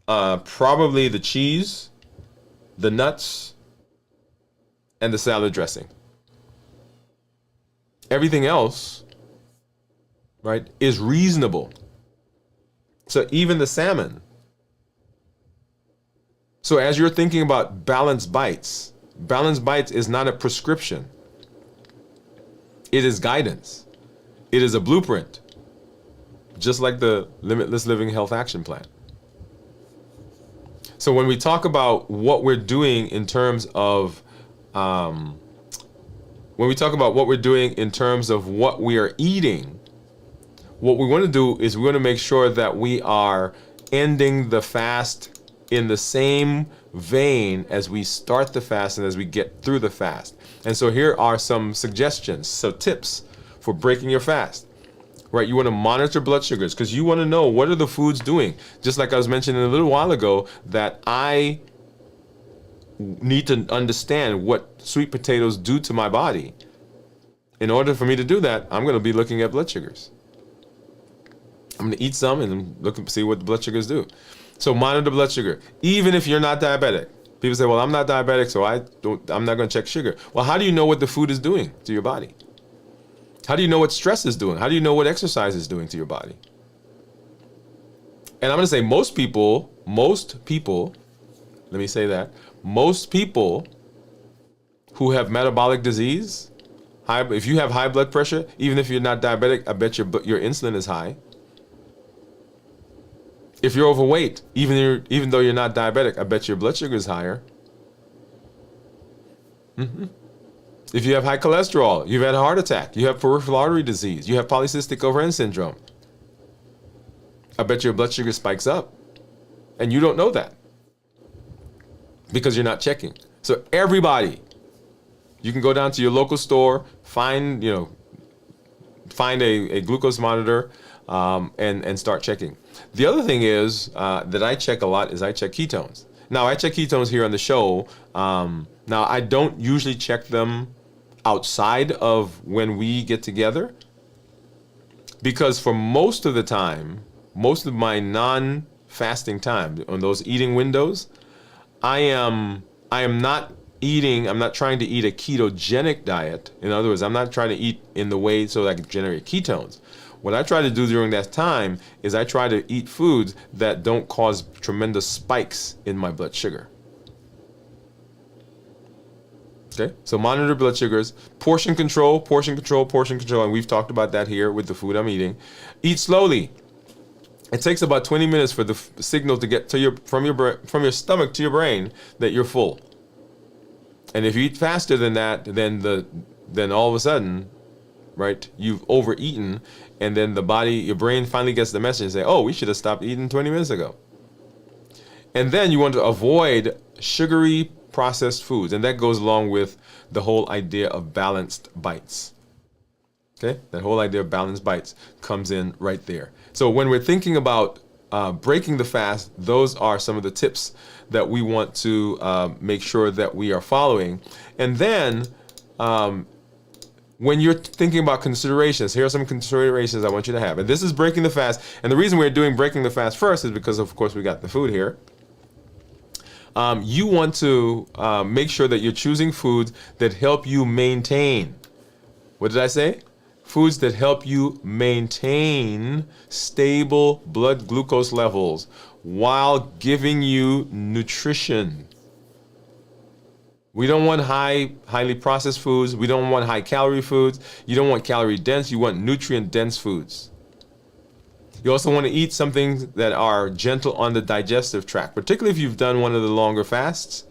Probably the cheese, the nuts, and the salad dressing. Everything else, right, is reasonable. So even the salmon. So as you're thinking about balanced bites is not a prescription. It is guidance. It is a blueprint, just like the Limitless Living Health Action Plan. So when we talk about what we're doing in terms of, what we are eating, what we want to do is we want to make sure that we are ending the fast in the same vein as we start the fast and as we get through the fast. And so here are some suggestions, so tips for breaking your fast. Right, you want to monitor blood sugars because you want to know what are the foods doing. Just like I was mentioning a little while ago, that I need to understand what sweet potatoes do to my body. In order for me to do that, I'm going to be looking at blood sugars. I'm going to eat some and look and see what the blood sugars do. So monitor blood sugar, even if you're not diabetic. People say, well, I'm not diabetic, so I'm not going to check sugar. Well, how do you know what the food is doing to your body? How do you know what stress is doing? How do you know what exercise is doing to your body? And I'm going to say most people, let me say that, most people who have metabolic disease, if you have high blood pressure, even if you're not diabetic, I bet your insulin is high. If you're overweight, even though you're not diabetic, I bet your blood sugar is higher. If you have high cholesterol, you've had a heart attack, you have peripheral artery disease, you have polycystic ovarian syndrome, I bet your blood sugar spikes up. And you don't know that because you're not checking. So everybody, you can go down to your local store, find a glucose monitor, and start checking. The other thing is that I check a lot is I check ketones. Now, I check ketones here on the show. Now, I don't usually check them outside of when we get together because for most of the time, most of my non-fasting time on those eating windows, I am not eating, I'm not trying to eat a ketogenic diet. In other words, I'm not trying to eat in the way so that I can generate ketones. What I try to do during that time is I try to eat foods that don't cause tremendous spikes in my blood sugar. Okay, so monitor blood sugars, portion control, and we've talked about that here with the food I'm eating. Eat slowly. It takes about 20 minutes for the signal to get to from your stomach to your brain that you're full. And if you eat faster than that, then all of a sudden, right, you've overeaten, and then your brain finally gets the message and say, oh, we should have stopped eating 20 minutes ago. And then you want to avoid sugary processed foods, and that goes along with the whole idea of balanced bites. Okay, that whole idea of balanced bites comes in right there. So when we're thinking about breaking the fast, those are some of the tips that we want to make sure that we are following. And then when you're thinking about considerations, here are some considerations I want you to have. And this is breaking the fast. And the reason we're doing breaking the fast first is because, of course, we got the food here. You want to make sure that you're choosing foods that help you maintain. What did I say? Foods that help you maintain stable blood glucose levels while giving you nutrition. We don't want highly processed foods. We don't want high calorie foods. You don't want calorie dense. You want nutrient dense foods. You also want to eat some things that are gentle on the digestive tract, particularly if you've done one of the longer fasts.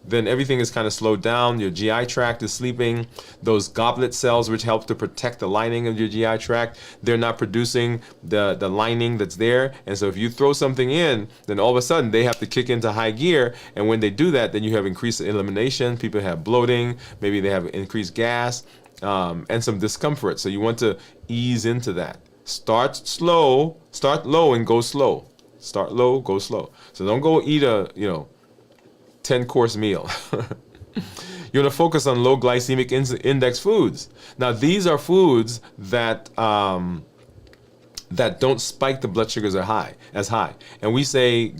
Then everything is kind of slowed down. Your GI tract is sleeping. Those goblet cells, which help to protect the lining of your GI tract, they're not producing the lining that's there. And so if you throw something in, then all of a sudden they have to kick into high gear. And when they do that, then you have increased elimination. People have bloating. Maybe they have increased gas and some discomfort. So you want to ease into that. Start low and go slow. Start low, go slow. So don't go eat a 10-course meal. You want to focus on low glycemic index foods. Now, these are foods that that don't spike the blood sugars as high. And we say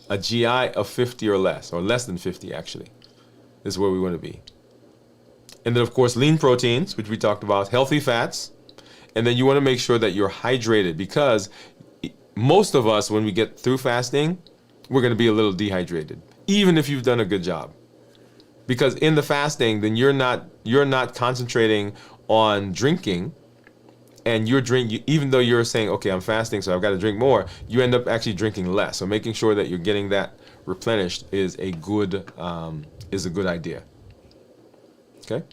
a GI of 50 or less than 50 actually, is where we want to be. And then of course, lean proteins, which we talked about, healthy fats. And then you want to make sure that you're hydrated, because most of us, when we get through fasting, we're going to be a little dehydrated, even if you've done a good job. Because in the fasting, then you're not concentrating on drinking, and even though you're saying, okay, I'm fasting, so I've got to drink more, you end up actually drinking less. So making sure that you're getting that replenished is a good idea. Okay.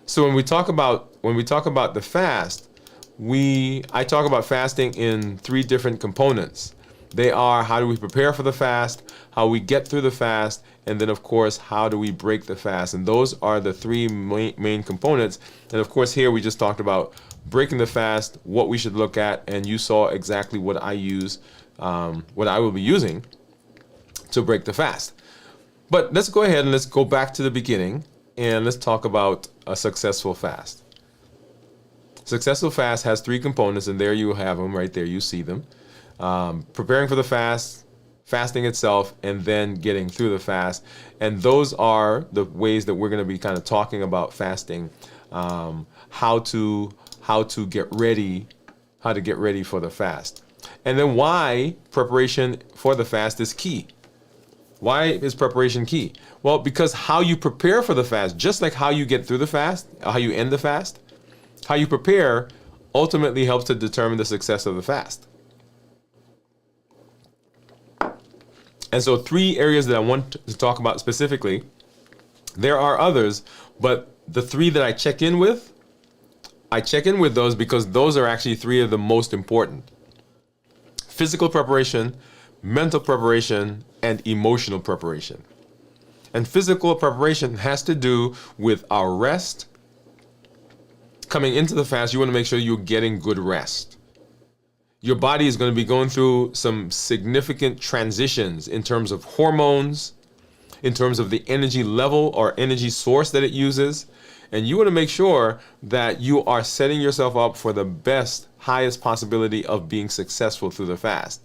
So when we talk about the fast, I talk about fasting in 3 different components. They are: how do we prepare for the fast, how we get through the fast, and then of course, how do we break the fast? And those are the 3 main components. And of course, here we just talked about breaking the fast, what we should look at, and you saw exactly what I use, what I will be using to break the fast. But let's go ahead and let's go back to the beginning, and let's talk about a successful fast. Successful fast has 3 components, and there you have them right there. You see them. Preparing for the fast, fasting itself, and then getting through the fast. And those are the ways that we're going to be kind of talking about fasting, how to get ready for the fast. And then why preparation for the fast is key. Why is preparation key? Well, because how you prepare for the fast, just like how you get through the fast, how you end the fast, how you prepare ultimately helps to determine the success of the fast. And so 3 areas that I want to talk about specifically. There are others, but the 3 that I check in with those because those are actually 3 of the most important. Physical preparation, mental preparation, and emotional preparation. And physical preparation has to do with our rest. Coming into the fast, you want to make sure you're getting good rest. Your body is going to be going through some significant transitions in terms of hormones, in terms of the energy level or energy source that it uses. And you want to make sure that you are setting yourself up for the best, highest possibility of being successful through the fast.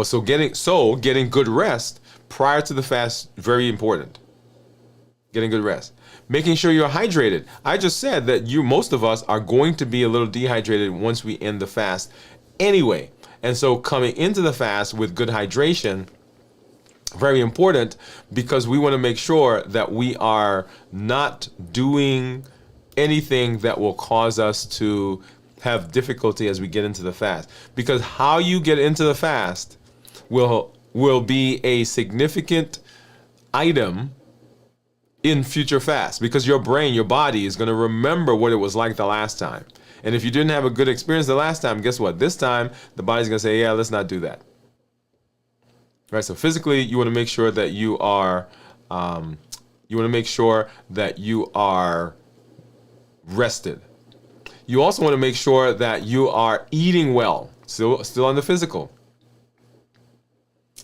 So getting good rest prior to the fast, very important. Getting good rest. Making sure you're hydrated. I just said that most of us are going to be a little dehydrated once we end the fast anyway. And so coming into the fast with good hydration, very important, because we want to make sure that we are not doing anything that will cause us to have difficulty as we get into the fast. Because how you get into the fast will be a significant item in future fasts, because your brain, your body is going to remember what it was like the last time. And if you didn't have a good experience the last time, guess what? This time, the body's going to say, yeah, let's not do that. Right? So physically, you want to make sure that you are rested. You also want to make sure that you are eating well. Still on the physical.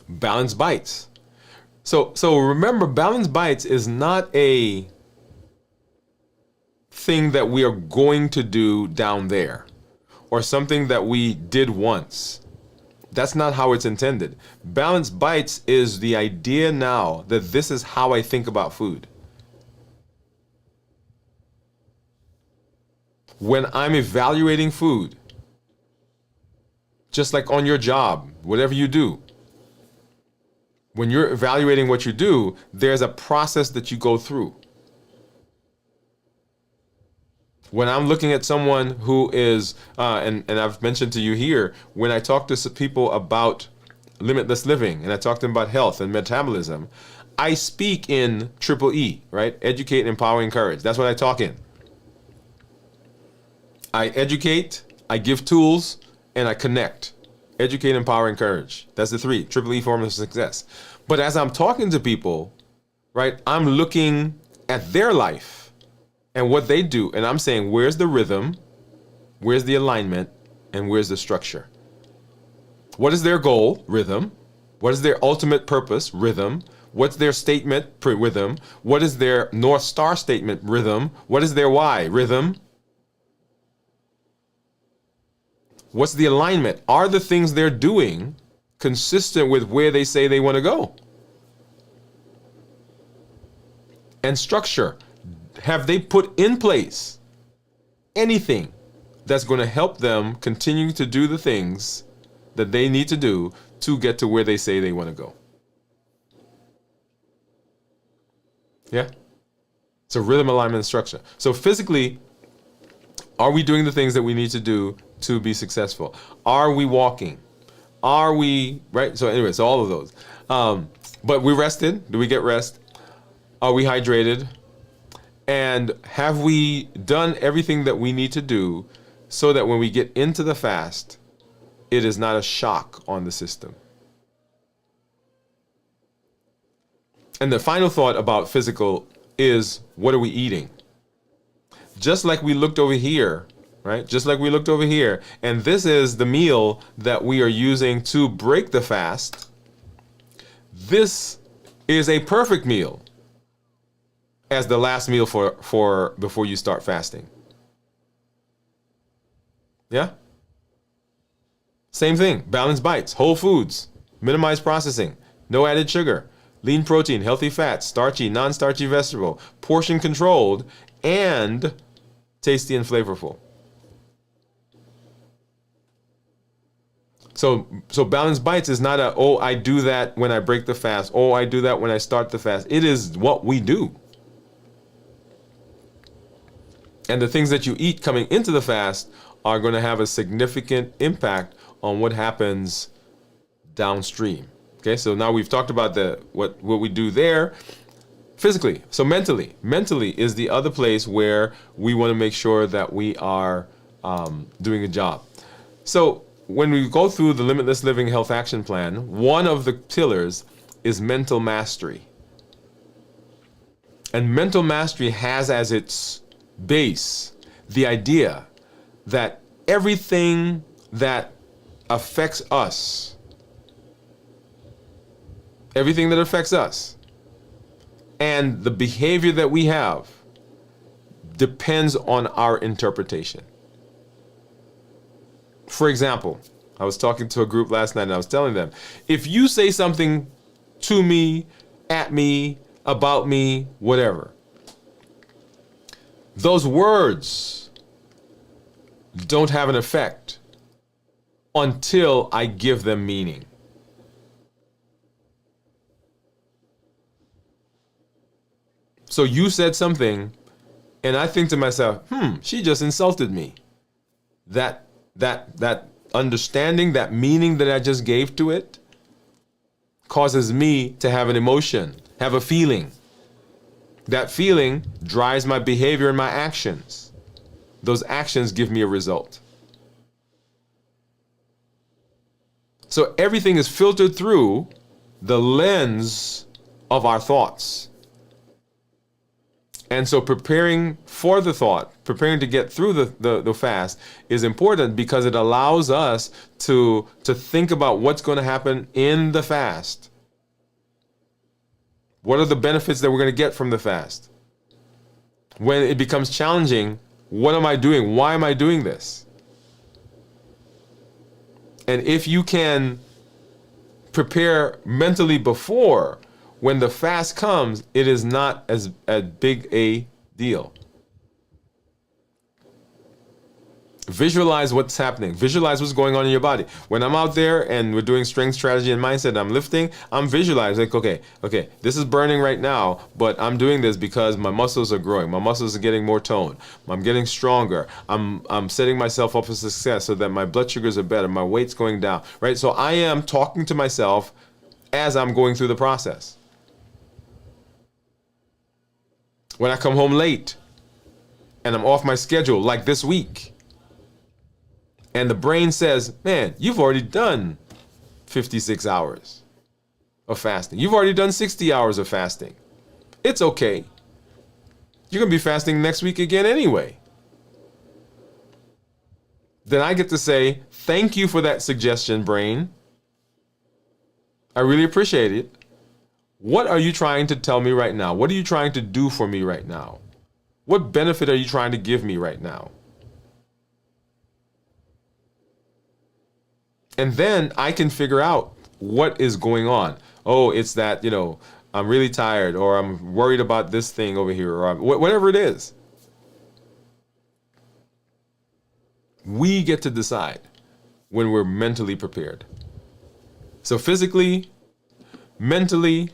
Balanced bites. So remember, balanced bites is not a thing that we are going to do down there or something that we did once. That's not how it's intended. Balanced bites is the idea now that this is how I think about food. When I'm evaluating food, just like on your job, whatever you do, when you're evaluating what you do, there's a process that you go through. When I'm looking at someone who is, and I've mentioned to you here, when I talk to some people about limitless living, and I talk to them about health and metabolism, I speak in triple E, right? Educate, empower, encourage. That's what I talk in. I educate, I give tools, and I connect. Educate, empower, encourage. That's the 3, triple E form of success. But as I'm talking to people, right, I'm looking at their life and what they do. And I'm saying, where's the rhythm? Where's the alignment? And where's the structure? What is their goal? Rhythm. What is their ultimate purpose? Rhythm. What's their statement? Rhythm. What is their North Star statement? Rhythm. What is their why? Rhythm. What's the alignment? Are the things they're doing consistent with where they say they want to go? And structure. Have they put in place anything that's going to help them continue to do the things that they need to do to get to where they say they want to go? Yeah? So rhythm, alignment, and structure. So physically, are we doing the things that we need to do to be successful? Are we walking? Are we, right? So anyway, so all of those. But we rested. Do we get rest? Are we hydrated? And have we done everything that we need to do so that when we get into the fast, it is not a shock on the system? And the final thought about physical is, what are we eating? Just like we looked over here, right? Just like we looked over here. And this is the meal that we are using to break the fast. This is a perfect meal as the last meal for before you start fasting. Yeah? Same thing. Balanced bites, whole foods, minimize processing, no added sugar, lean protein, healthy fats, starchy, non-starchy vegetable, portion controlled, and tasty and flavorful. So balanced bites is not a, oh, I do that when I break the fast. Oh, I do that when I start the fast. It is what we do. And the things that you eat coming into the fast are going to have a significant impact on what happens downstream. Okay, so now we've talked about what we do there physically. So mentally is the other place where we want to make sure that we are doing a job. So when we go through the Limitless Living Health Action Plan, one of the pillars is mental mastery. And mental mastery has as its base the idea that everything that affects us, and the behavior that we have depends on our interpretation. For example, I was talking to a group last night and I was telling them, if you say something to me, at me, about me, whatever, those words don't have an effect until I give them meaning. So you said something, and I think to myself, she just insulted me. That understanding, that meaning that I just gave to it, causes me to have an emotion, have a feeling. That feeling drives my behavior and my actions. Those actions give me a result. So everything is filtered through the lens of our thoughts. And so preparing for the thought, preparing to get through the fast is important because it allows us to think about what's going to happen in the fast. What are the benefits that we're going to get from the fast? When it becomes challenging, what am I doing? Why am I doing this? And if you can prepare mentally before, when the fast comes, it is not as big a deal. Visualize what's happening. Visualize what's going on in your body. When I'm out there and we're doing strength, strategy, and mindset, I'm lifting, I'm visualizing, like, okay, this is burning right now, but I'm doing this because my muscles are growing. My muscles are getting more toned. I'm getting stronger. I'm setting myself up for success so that my blood sugars are better. My weight's going down, right? So I am talking to myself as I'm going through the process. When I come home late and I'm off my schedule, like this week, and the brain says, man, you've already done 56 hours of fasting. You've already done 60 hours of fasting. It's okay. You're going to be fasting next week again anyway. Then I get to say, thank you for that suggestion, brain. I really appreciate it. What are you trying to tell me right now? What are you trying to do for me right now? What benefit are you trying to give me right now? And then I can figure out what is going on. Oh, it's that, I'm really tired, or I'm worried about this thing over here, or whatever it is. We get to decide when we're mentally prepared. So physically, mentally,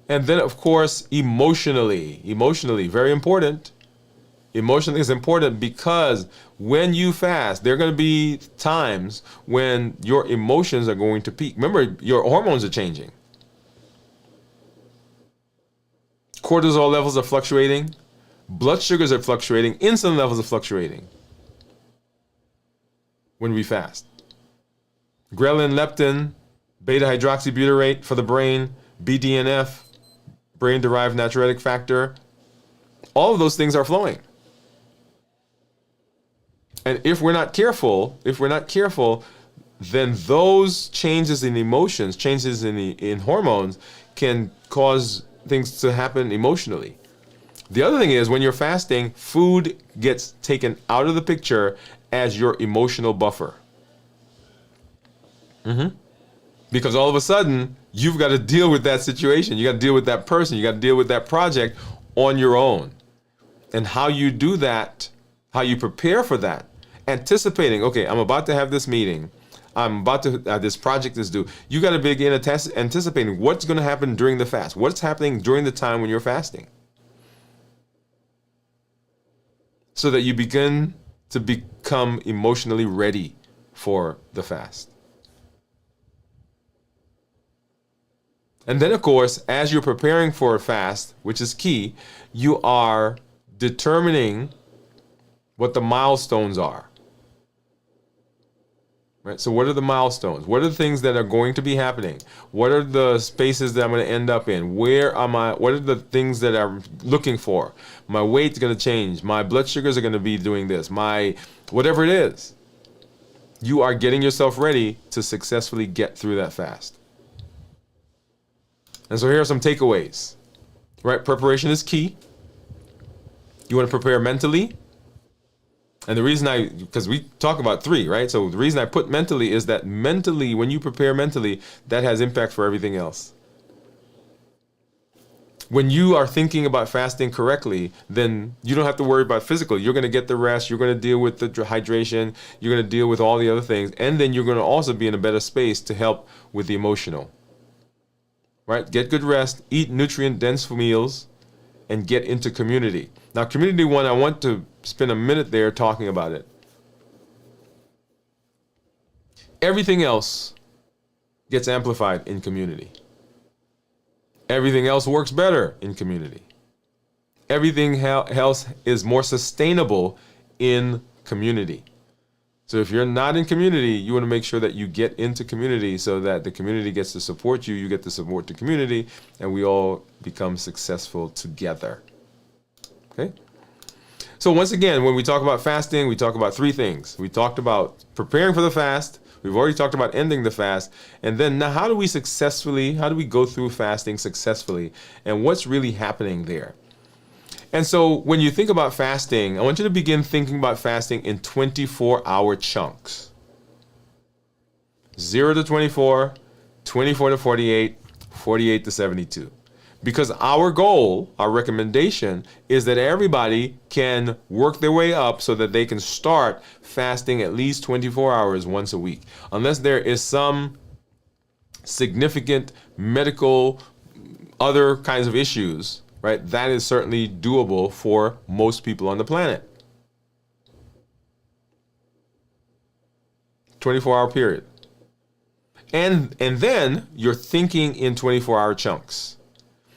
and then of course, emotionally. Emotionally, very important. Emotionally is important because when you fast, there are going to be times when your emotions are going to peak. Remember, your hormones are changing. Cortisol levels are fluctuating. Blood sugars are fluctuating. Insulin levels are fluctuating when we fast. Ghrelin, leptin, beta hydroxybutyrate for the brain, BDNF, brain-derived natriuretic factor, all of those things are flowing. And if we're not careful, then those changes in emotions, changes in hormones can cause things to happen emotionally. The other thing is when you're fasting, food gets taken out of the picture as your emotional buffer. Because all of a sudden, you've got to deal with that situation. You got to deal with that person. You got to deal with that project on your own. And how you do that, how you prepare for that, anticipating, okay, I'm about to have this meeting. I'm about to, this project is due. You got to begin anticipating what's going to happen during the fast. What's happening during the time when you're fasting. So that you begin to become emotionally ready for the fast. And then, of course, as you're preparing for a fast, which is key, you are determining what the milestones are. Right? So what are the milestones? What are the things that are going to be happening? What are the spaces that I'm going to end up in? Where am I? What are the things that I'm looking for? My weight's going to change. My blood sugars are going to be doing this. Whatever it is. You are getting yourself ready to successfully get through that fast. And so here are some takeaways. Right? Preparation is key. You want to prepare mentally. And the reason because we talk about 3, right? So the reason I put mentally is that mentally, when you prepare mentally, that has impact for everything else. When you are thinking about fasting correctly, then you don't have to worry about physical. You're going to get the rest. You're going to deal with the hydration. You're going to deal with all the other things. And then you're going to also be in a better space to help with the emotional. Right? Get good rest, eat nutrient-dense meals, and get into community. Now, community one, I want to spend a minute there talking about it. Everything else gets amplified in community. Everything else works better in community. Everything else is more sustainable in community. So if you're not in community, you want to make sure that you get into community so that the community gets to support you, you get to support the community, and we all become successful together. Okay? So once again, when we talk about fasting, we talk about 3 things. We talked about preparing for the fast. We've already talked about ending the fast. And then now how do we go through fasting successfully? And what's really happening there? And so when you think about fasting, I want you to begin thinking about fasting in 24-hour chunks. 0 to 24, 24 to 48, 48 to 72. Because our goal, our recommendation, is that everybody can work their way up so that they can start fasting at least 24 hours once a week. Unless there is some significant medical, other kinds of issues, right? That is certainly doable for most people on the planet. 24-hour period. And then you're thinking in 24-hour chunks.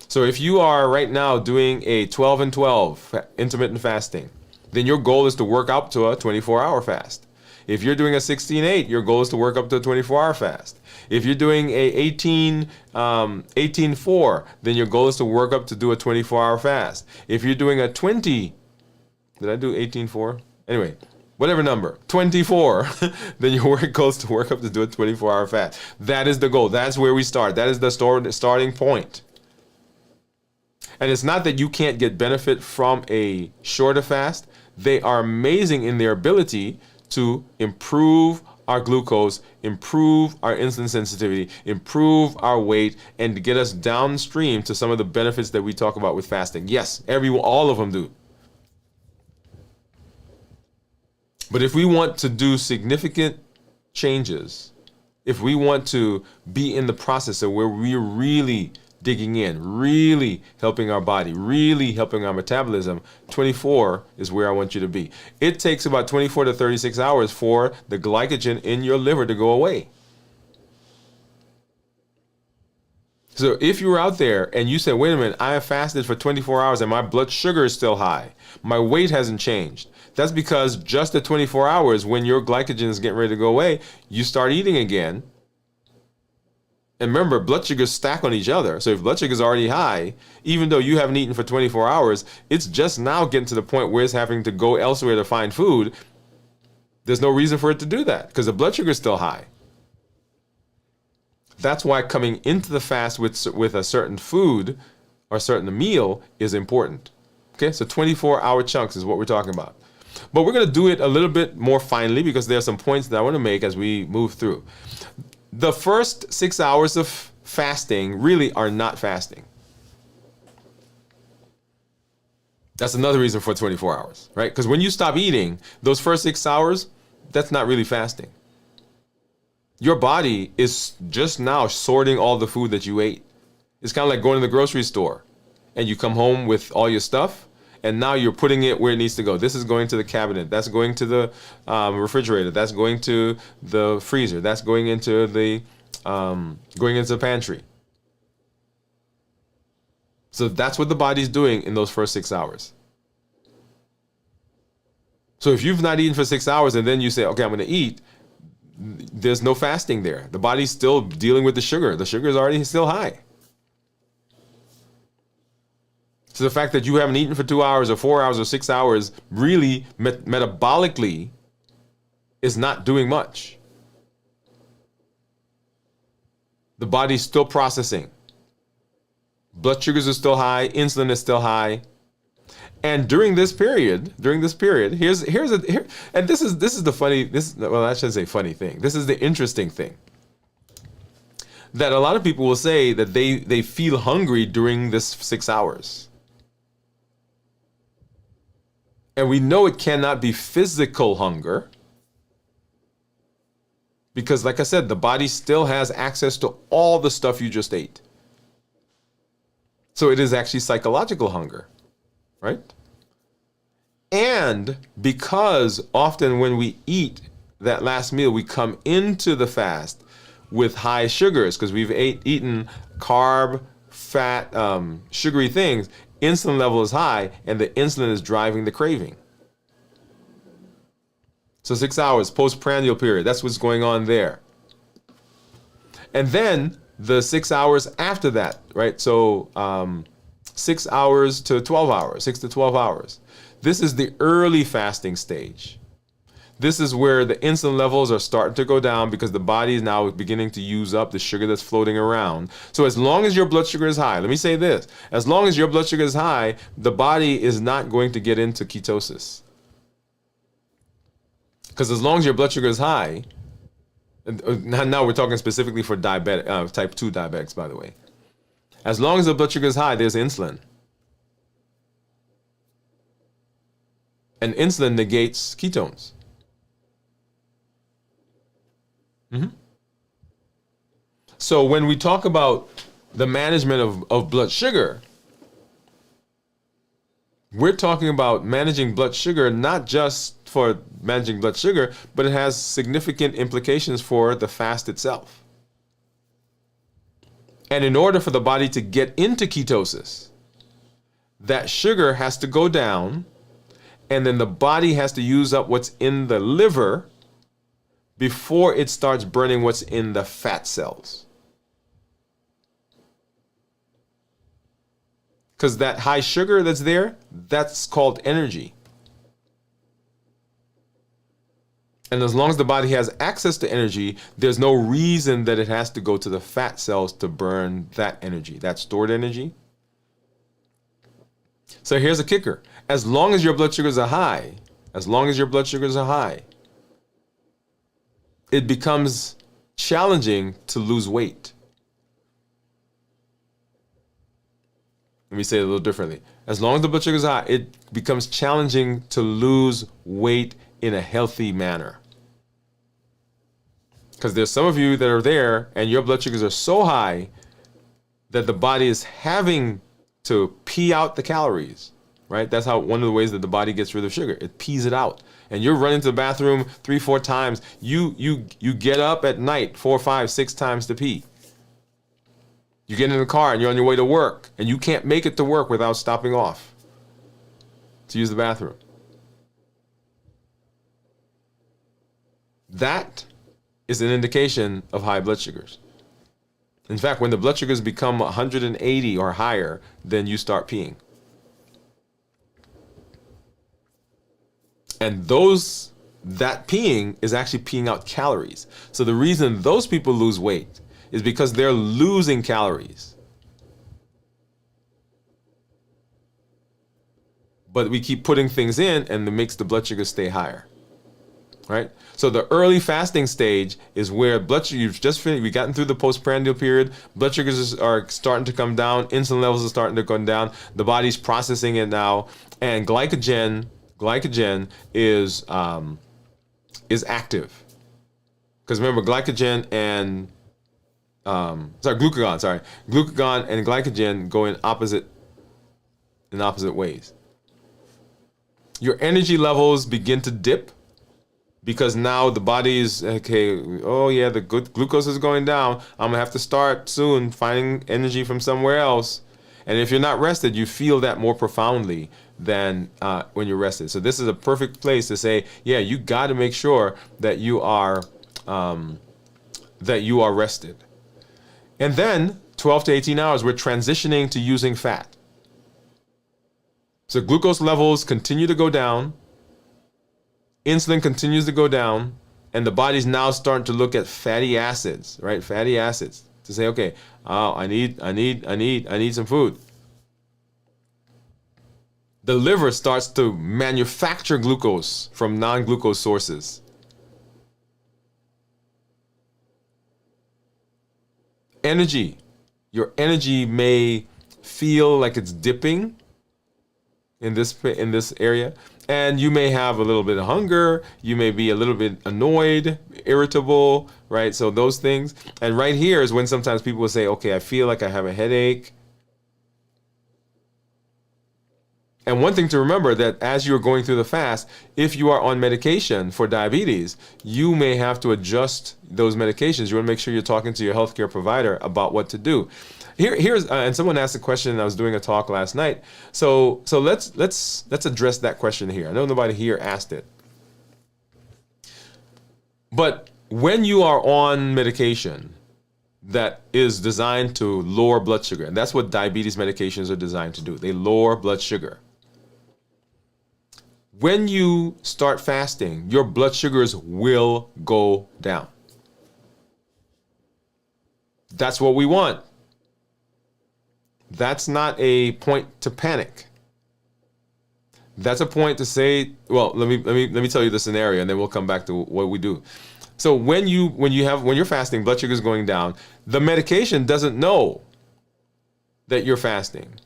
So if you are right now doing a 12 and 12 intermittent fasting, then your goal is to work up to a 24-hour fast. If you're doing a 16-8, your goal is to work up to a 24-hour fast. If you're doing a 18-4, then your goal is to work up to do a 24-hour fast. If you're doing a 20, did I do 18-4? Anyway, whatever number, 24, then your goal is to work up to do a 24-hour fast. That is the goal. That's where we start. That is the starting point. And it's not that you can't get benefit from a shorter fast. They are amazing in their ability to improve our glucose, improve our insulin sensitivity, improve our weight, and to get us downstream to some of the benefits that we talk about with fasting. Yes, all of them do. But if we want to do significant changes, if we want to be in the process of where we're really digging in, really helping our body, really helping our metabolism, 24 is where I want you to be. It takes about 24 to 36 hours for the glycogen in your liver to go away. So if you're out there and you say, wait a minute, I have fasted for 24 hours and my blood sugar is still high, my weight hasn't changed. That's because just at 24 hours, when your glycogen is getting ready to go away, you start eating again. And remember, blood sugars stack on each other. So if blood sugar is already high, even though you haven't eaten for 24 hours, it's just now getting to the point where it's having to go elsewhere to find food. There's no reason for it to do that because the blood sugar is still high. That's why coming into the fast with a certain food or a certain meal is important. Okay, so 24-hour chunks is what we're talking about. But we're going to do it a little bit more finely because there are some points that I want to make as we move through. The first 6 hours of fasting really are not fasting. That's another reason for 24 hours, right? Because when you stop eating, those first 6 hours, that's not really fasting. Your body is just now sorting all the food that you ate. It's kind of like going to the grocery store and you come home with all your stuff and now you're putting it where it needs to go. This is going to the cabinet. That's going to the refrigerator. That's going to the freezer. That's going into the pantry. So that's what the body's doing in those first 6 hours. So if you've not eaten for 6 hours and then you say, okay, I'm going to eat, there's no fasting there. The body's still dealing with the sugar. The sugar is already still high. So the fact that you haven't eaten for 2 hours or 4 hours or 6 hours really metabolically is not doing much. The body's still processing. Blood sugars are still high, insulin is still high. And during this period, and this is the funny, well, I shouldn't say funny thing. This is the interesting thing. That a lot of people will say that they feel hungry during this 6 hours. And we know it cannot be physical hunger because, like I said, the body still has access to all the stuff you just ate. So it is actually psychological hunger, right? And because often when we eat that last meal, we come into the fast with high sugars because we've eaten carb, fat, sugary things. Insulin level is high, and the insulin is driving the craving. So 6 hours, postprandial period, that's what's going on there. And then the 6 hours after that, right? So 6 hours to 12 hours, 6 to 12 hours. This is the early fasting stage. This is where the insulin levels are starting to go down because the body is now beginning to use up the sugar that's floating around. So as long as your blood sugar is high, let me say this, as long as your blood sugar is high, the body is not going to get into ketosis. Because as long as your blood sugar is high, now we're talking specifically for diabetic, type 2 diabetics, by the way. As long as the blood sugar is high, there's insulin. And insulin negates ketones. So when we talk about the management of blood sugar, we're talking about managing blood sugar, not just for managing blood sugar, but it has significant implications for the fast itself. And in order for the body to get into ketosis, that sugar has to go down, and then the body has to use up what's in the liver before it starts burning what's in the fat cells. Because that high sugar that's there, that's called energy. And as long as the body has access to energy, there's no reason that it has to go to the fat cells to burn that energy, that stored energy. So here's a kicker. As long as your blood sugars are high, it becomes challenging to lose weight. Let me say it a little differently. As long as the blood sugar is high, it becomes challenging to lose weight in a healthy manner. Because there's some of you that are there and your blood sugars are so high that the body is having to pee out the calories, right? That's how one of the ways that the body gets rid of sugar. It pees it out. And you're running to the bathroom 3-4 times. You get up at night 4, 5, 6 times to pee. You get in the car and you're on your way to work and you can't make it to work without stopping off to use the bathroom. That is an indication of high blood sugars. In fact, when the blood sugars become 180 or higher, then you start peeing. And that peeing is actually peeing out calories. So the reason those people lose weight is because they're losing calories. But we keep putting things in and it makes the blood sugar stay higher. Right? So the early fasting stage is where blood sugar, you've just finished, we've gotten through the postprandial period, blood sugars are starting to come down, insulin levels are starting to come down, the body's processing it now, and glycogen is active. Because remember, glucagon and glycogen go in opposite ways. Your energy levels begin to dip because now the body is, okay, oh yeah, the glucose is going down. I'm going to have to start soon finding energy from somewhere else. And if you're not rested, you feel that more profoundly than when you're rested. So this is a perfect place to say, yeah, you got to make sure that you are rested. And then 12 to 18 hours, we're transitioning to using fat. So glucose levels continue to go down. Insulin continues to go down. And the body's now starting to look at fatty acids, right? Fatty acids to say, okay, I need some food. The liver starts to manufacture glucose from non-glucose sources. Energy. Your energy may feel like it's dipping in this area, and you may have a little bit of hunger, you may be a little bit annoyed, irritable, right? So those things. And right here is when sometimes people will say, okay, I feel like I have a headache. And one thing to remember that as you're going through the fast, if you are on medication for diabetes, you may have to adjust those medications. You want to make sure you're talking to your healthcare provider about what to do. Here's and someone asked a question. I was doing a talk last night. So let's address that question here. I know nobody here asked it. But when you are on medication that is designed to lower blood sugar, and that's what diabetes medications are designed to do. They lower blood sugar. When you start fasting, your blood sugars will go down. That's what we want. That's not a point to panic. That's a point to say, well, let me tell you the scenario and then we'll come back to what we do. So when you're fasting, blood sugar is going down, the medication doesn't know that you're fasting.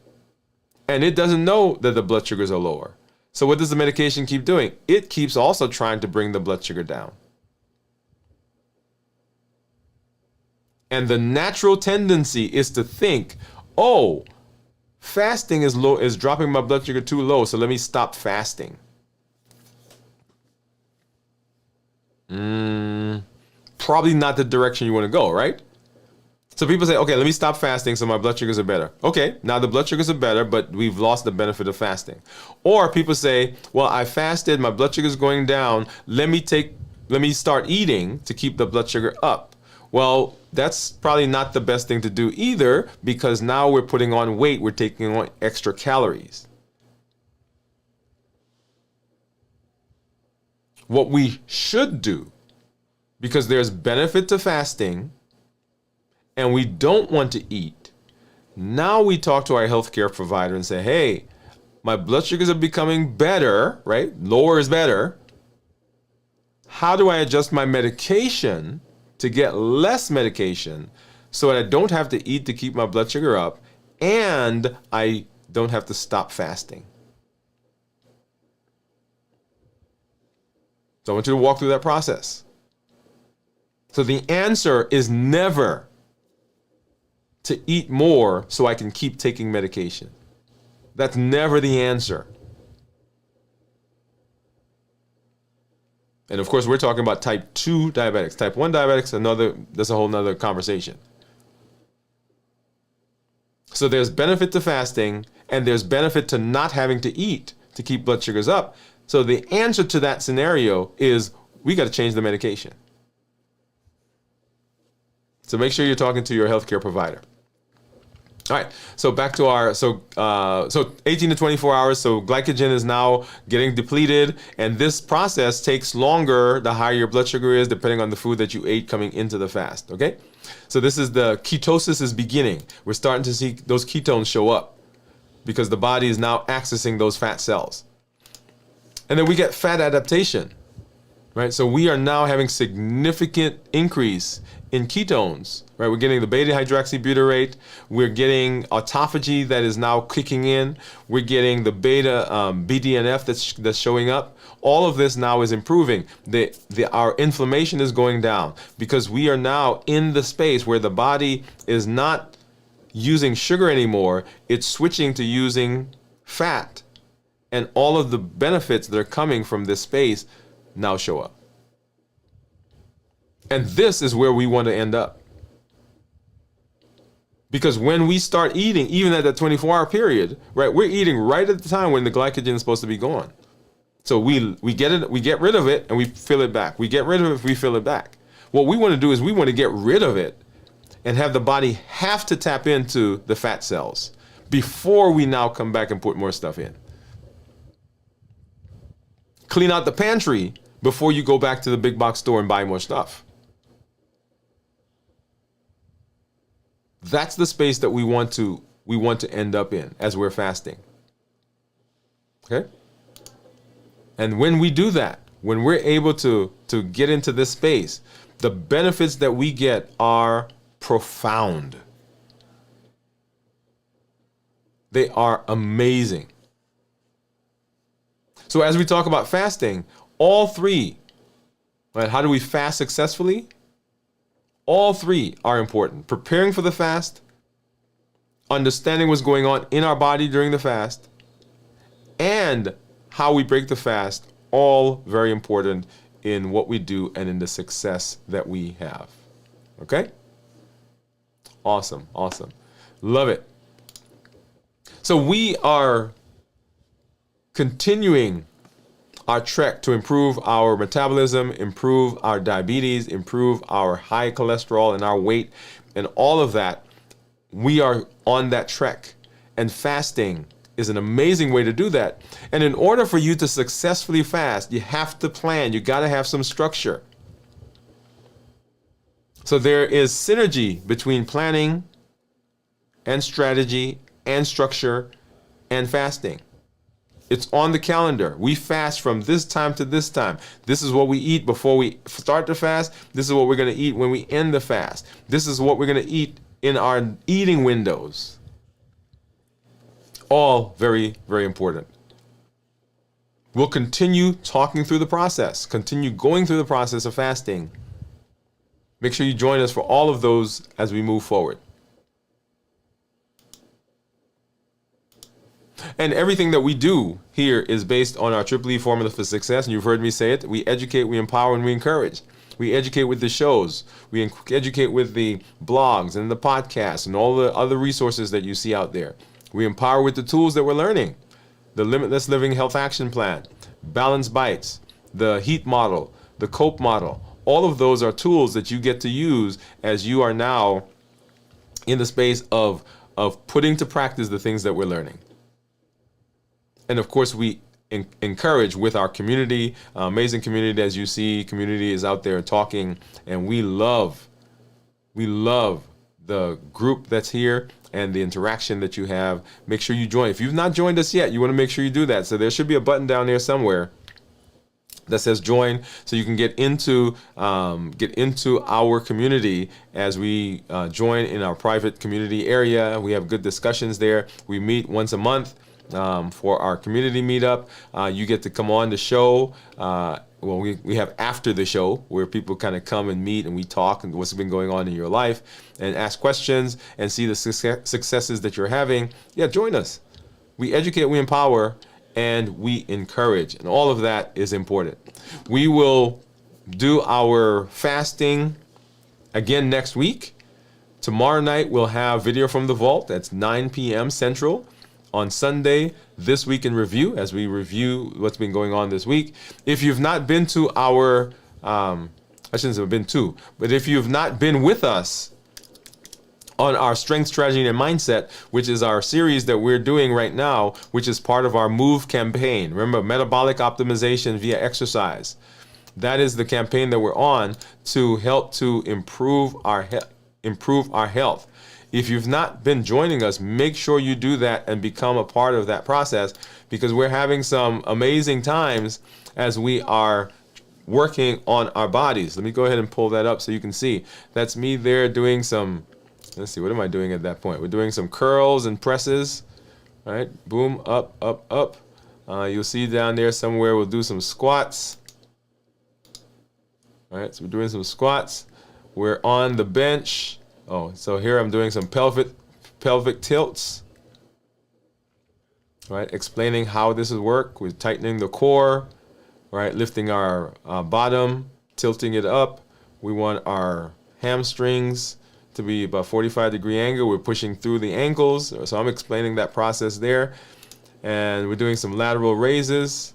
And it doesn't know that the blood sugars are lower. So what does the medication keep doing? It keeps also trying to bring the blood sugar down. And the natural tendency is to think, oh, fasting is dropping my blood sugar too low, so let me stop fasting. Probably not the direction you want to go, right? So people say, okay, let me stop fasting so my blood sugars are better. Okay, now the blood sugars are better, but we've lost the benefit of fasting. Or people say, well, I fasted, my blood sugar is going down, let me start eating to keep the blood sugar up. Well, that's probably not the best thing to do either, because now we're putting on weight, we're taking on extra calories. What we should do, because there's benefit to fasting, and we don't want to eat, now we talk to our healthcare provider and say, hey, my blood sugars are becoming better, right? Lower is better. how do I adjust my medication to get less medication so that I don't have to eat to keep my blood sugar up and I don't have to stop fasting? So I want you to walk through that process. So the answer is never to eat more so I can keep taking medication. That's never the answer. And of course, we're talking about type 2 diabetics. Type 1 diabetics, that's a whole nother conversation. So there's benefit to fasting, and there's benefit to not having to eat to keep blood sugars up. So the answer to that scenario is we got to change the medication. So make sure you're talking to your healthcare provider. All right, so back to our, so 18 to 24 hours, so glycogen is now getting depleted, and this process takes longer the higher your blood sugar is, depending on the food that you ate coming into the fast, okay? So this is the ketosis is beginning. We're starting to see those ketones show up because the body is now accessing those fat cells. And then we get fat adaptation, right? So we are now having significant increase in ketones, right? We're getting the beta hydroxybutyrate. We're getting autophagy that is now kicking in. We're getting the beta BDNF that's showing up. All of this now is improving. Our inflammation is going down because we are now in the space where the body is not using sugar anymore. It's switching to using fat, and all of the benefits that are coming from this space now show up. And this is where we want to end up. Because when we start eating, even at that 24-hour period, right, we're eating right at the time when the glycogen is supposed to be gone. So we get rid of it and we fill it back. We get rid of it, we fill it back. What we want to do is we want to get rid of it and have the body have to tap into the fat cells before we now come back and put more stuff in. Clean out the pantry before you go back to the big box store and buy more stuff. That's the space that we want to end up in as we're fasting. Okay? And when we do that, when we're able to get into this space, the benefits that we get are profound. They are amazing. So as we talk about fasting, all three, right? How do we fast successfully? All three are important. Preparing for the fast, understanding what's going on in our body during the fast, and how we break the fast, all very important in what we do and in the success that we have. Okay? Awesome, awesome. Love it. So we are continuing our trek to improve our metabolism, improve our diabetes, improve our high cholesterol and our weight, and all of that. We are on that trek, and fasting is an amazing way to do that. And in order for you to successfully fast, you have to plan. You got to have some structure. So there is synergy between planning and strategy and structure and fasting. It's on the calendar. We fast from this time to this time. This is what we eat before we start the fast. This is what we're going to eat when we end the fast. This is what we're going to eat in our eating windows. All very, very important. We'll continue talking through the process, continue going through the process of fasting. Make sure you join us for all of those as we move forward. And everything that we do here is based on our Triple E formula for success. And you've heard me say it. We educate, we empower, and we encourage. We educate with the shows. We educate with the blogs and the podcasts and all the other resources that you see out there. We empower with the tools that we're learning. The Limitless Living Health Action Plan, Balance Bites, the HEAT model, the COPE model. All of those are tools that you get to use as you are now in the space of putting to practice the things that we're learning. And of course, we encourage with our community, amazing community, as you see, community is out there talking, and we love the group that's here and the interaction that you have. Make sure you join. If you've not joined us yet, you want to make sure you do that. So there should be a button down there somewhere that says join, so you can get into our community as we join in our private community area. We have good discussions there. We meet once a month for our community meetup. You get to come on the show. Well, we have after the show where people kind of come and meet and we talk and what's been going on in your life and ask questions and see the successes that you're having. Yeah, join us. We educate, we empower, and we encourage, and all of that is important. We will do our fasting again next week. Tomorrow night we'll have video from the vault. That's 9 p.m. Central. On Sunday, This Week in Review, as we review what's been going on this week. If you've not been to our, I shouldn't have been to, but if you've not been with us on our Strength, Strategy, and Mindset, which is our series that we're doing right now, which is part of our MOVE campaign. Remember, metabolic optimization via exercise. That is the campaign that we're on to help to improve our health. If you've not been joining us, make sure you do that and become a part of that process, because we're having some amazing times as we are working on our bodies. Let me go ahead and pull that up so you can see. That's me there doing some, let's see, what am I doing at that point? We're doing some curls and presses, right? Boom, up, up, up. You'll see down there somewhere we'll do some squats. All right, so we're doing some squats. We're on the bench. Oh, so here I'm doing some pelvic tilts. All right, explaining how this will work. We're tightening the core, right? Lifting our bottom, tilting it up. We want our hamstrings to be about 45-degree angle. We're pushing through the ankles. So I'm explaining that process there. And we're doing some lateral raises.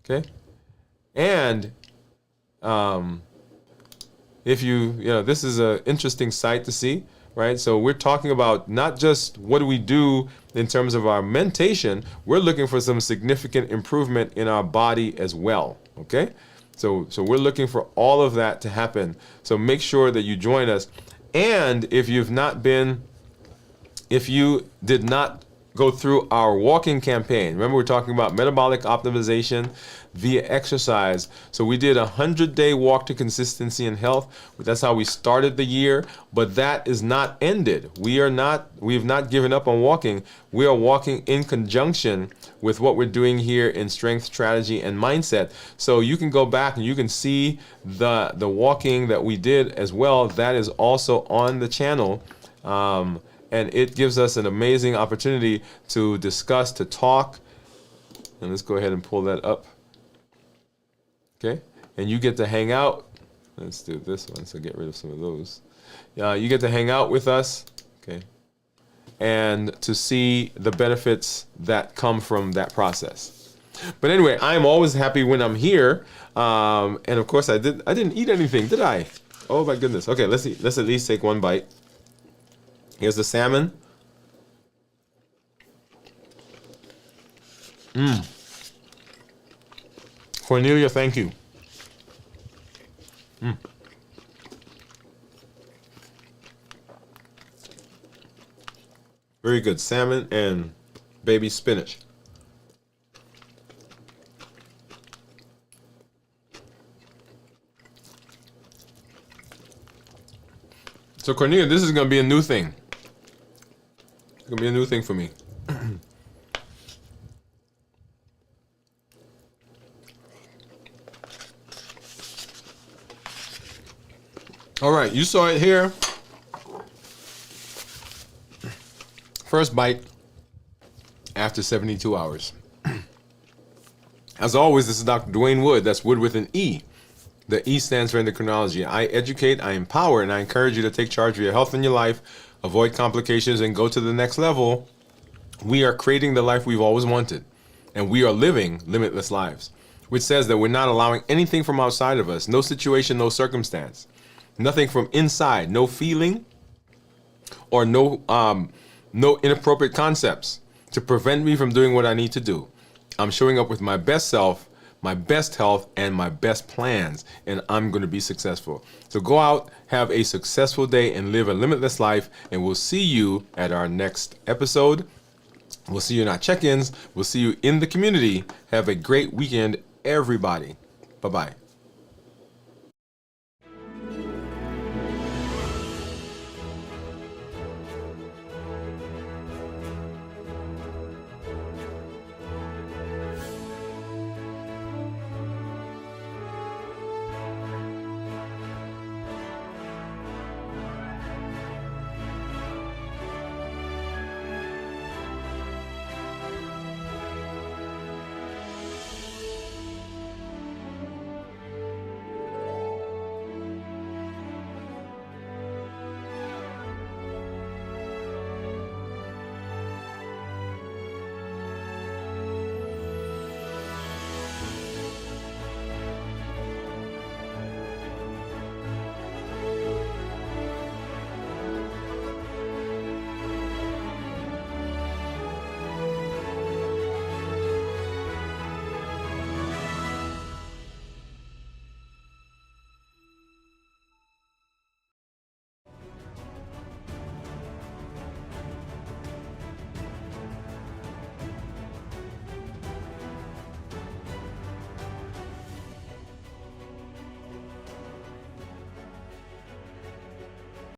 Okay. And if this is an interesting sight to see, right? So we're talking about not just what do we do in terms of our mentation, we're looking for some significant improvement in our body as well, okay? So we're looking for all of that to happen. So make sure that you join us. And if you did not go through our walking campaign, remember we're talking about metabolic optimization via exercise. So we did a 100-day walk to consistency and health. That's how we started the year, but that is not ended. We have not given up on walking. We are walking in conjunction with what we're doing here in Strength, Strategy, and Mindset. So you can go back and you can see the walking that we did as well. That is also on the channel. And it gives us an amazing opportunity to discuss, to talk. And let's go ahead and pull that up. Okay, and you get to hang out. Let's do this one, so get rid of some of those. You get to hang out with us, okay, and to see the benefits that come from that process. But anyway, I'm always happy when I'm here. And of course, I didn't eat anything, did I? Oh my goodness. Okay, let's eat. Let's at least take one bite. Here's the salmon. Cornelia, thank you. Very good. Salmon and baby spinach. So Cornelia, this is going to be a new thing. It's going to be a new thing for me. All right, you saw it here. First bite after 72 hours. As always, this is Dr. Dwain Woode. That's Wood with an E. The E stands for endocrinology. I educate, I empower, and I encourage you to take charge of your health and your life, avoid complications, and go to the next level. We are creating the life we've always wanted, and we are living limitless lives, which says that we're not allowing anything from outside of us, no situation, no circumstance. Nothing from inside, no feeling or no inappropriate concepts to prevent me from doing what I need to do. I'm showing up with my best self, my best health, and my best plans, and I'm going to be successful. So go out, have a successful day, and live a limitless life, and we'll see you at our next episode. We'll see you in our check-ins. We'll see you in the community. Have a great weekend, everybody. Bye-bye.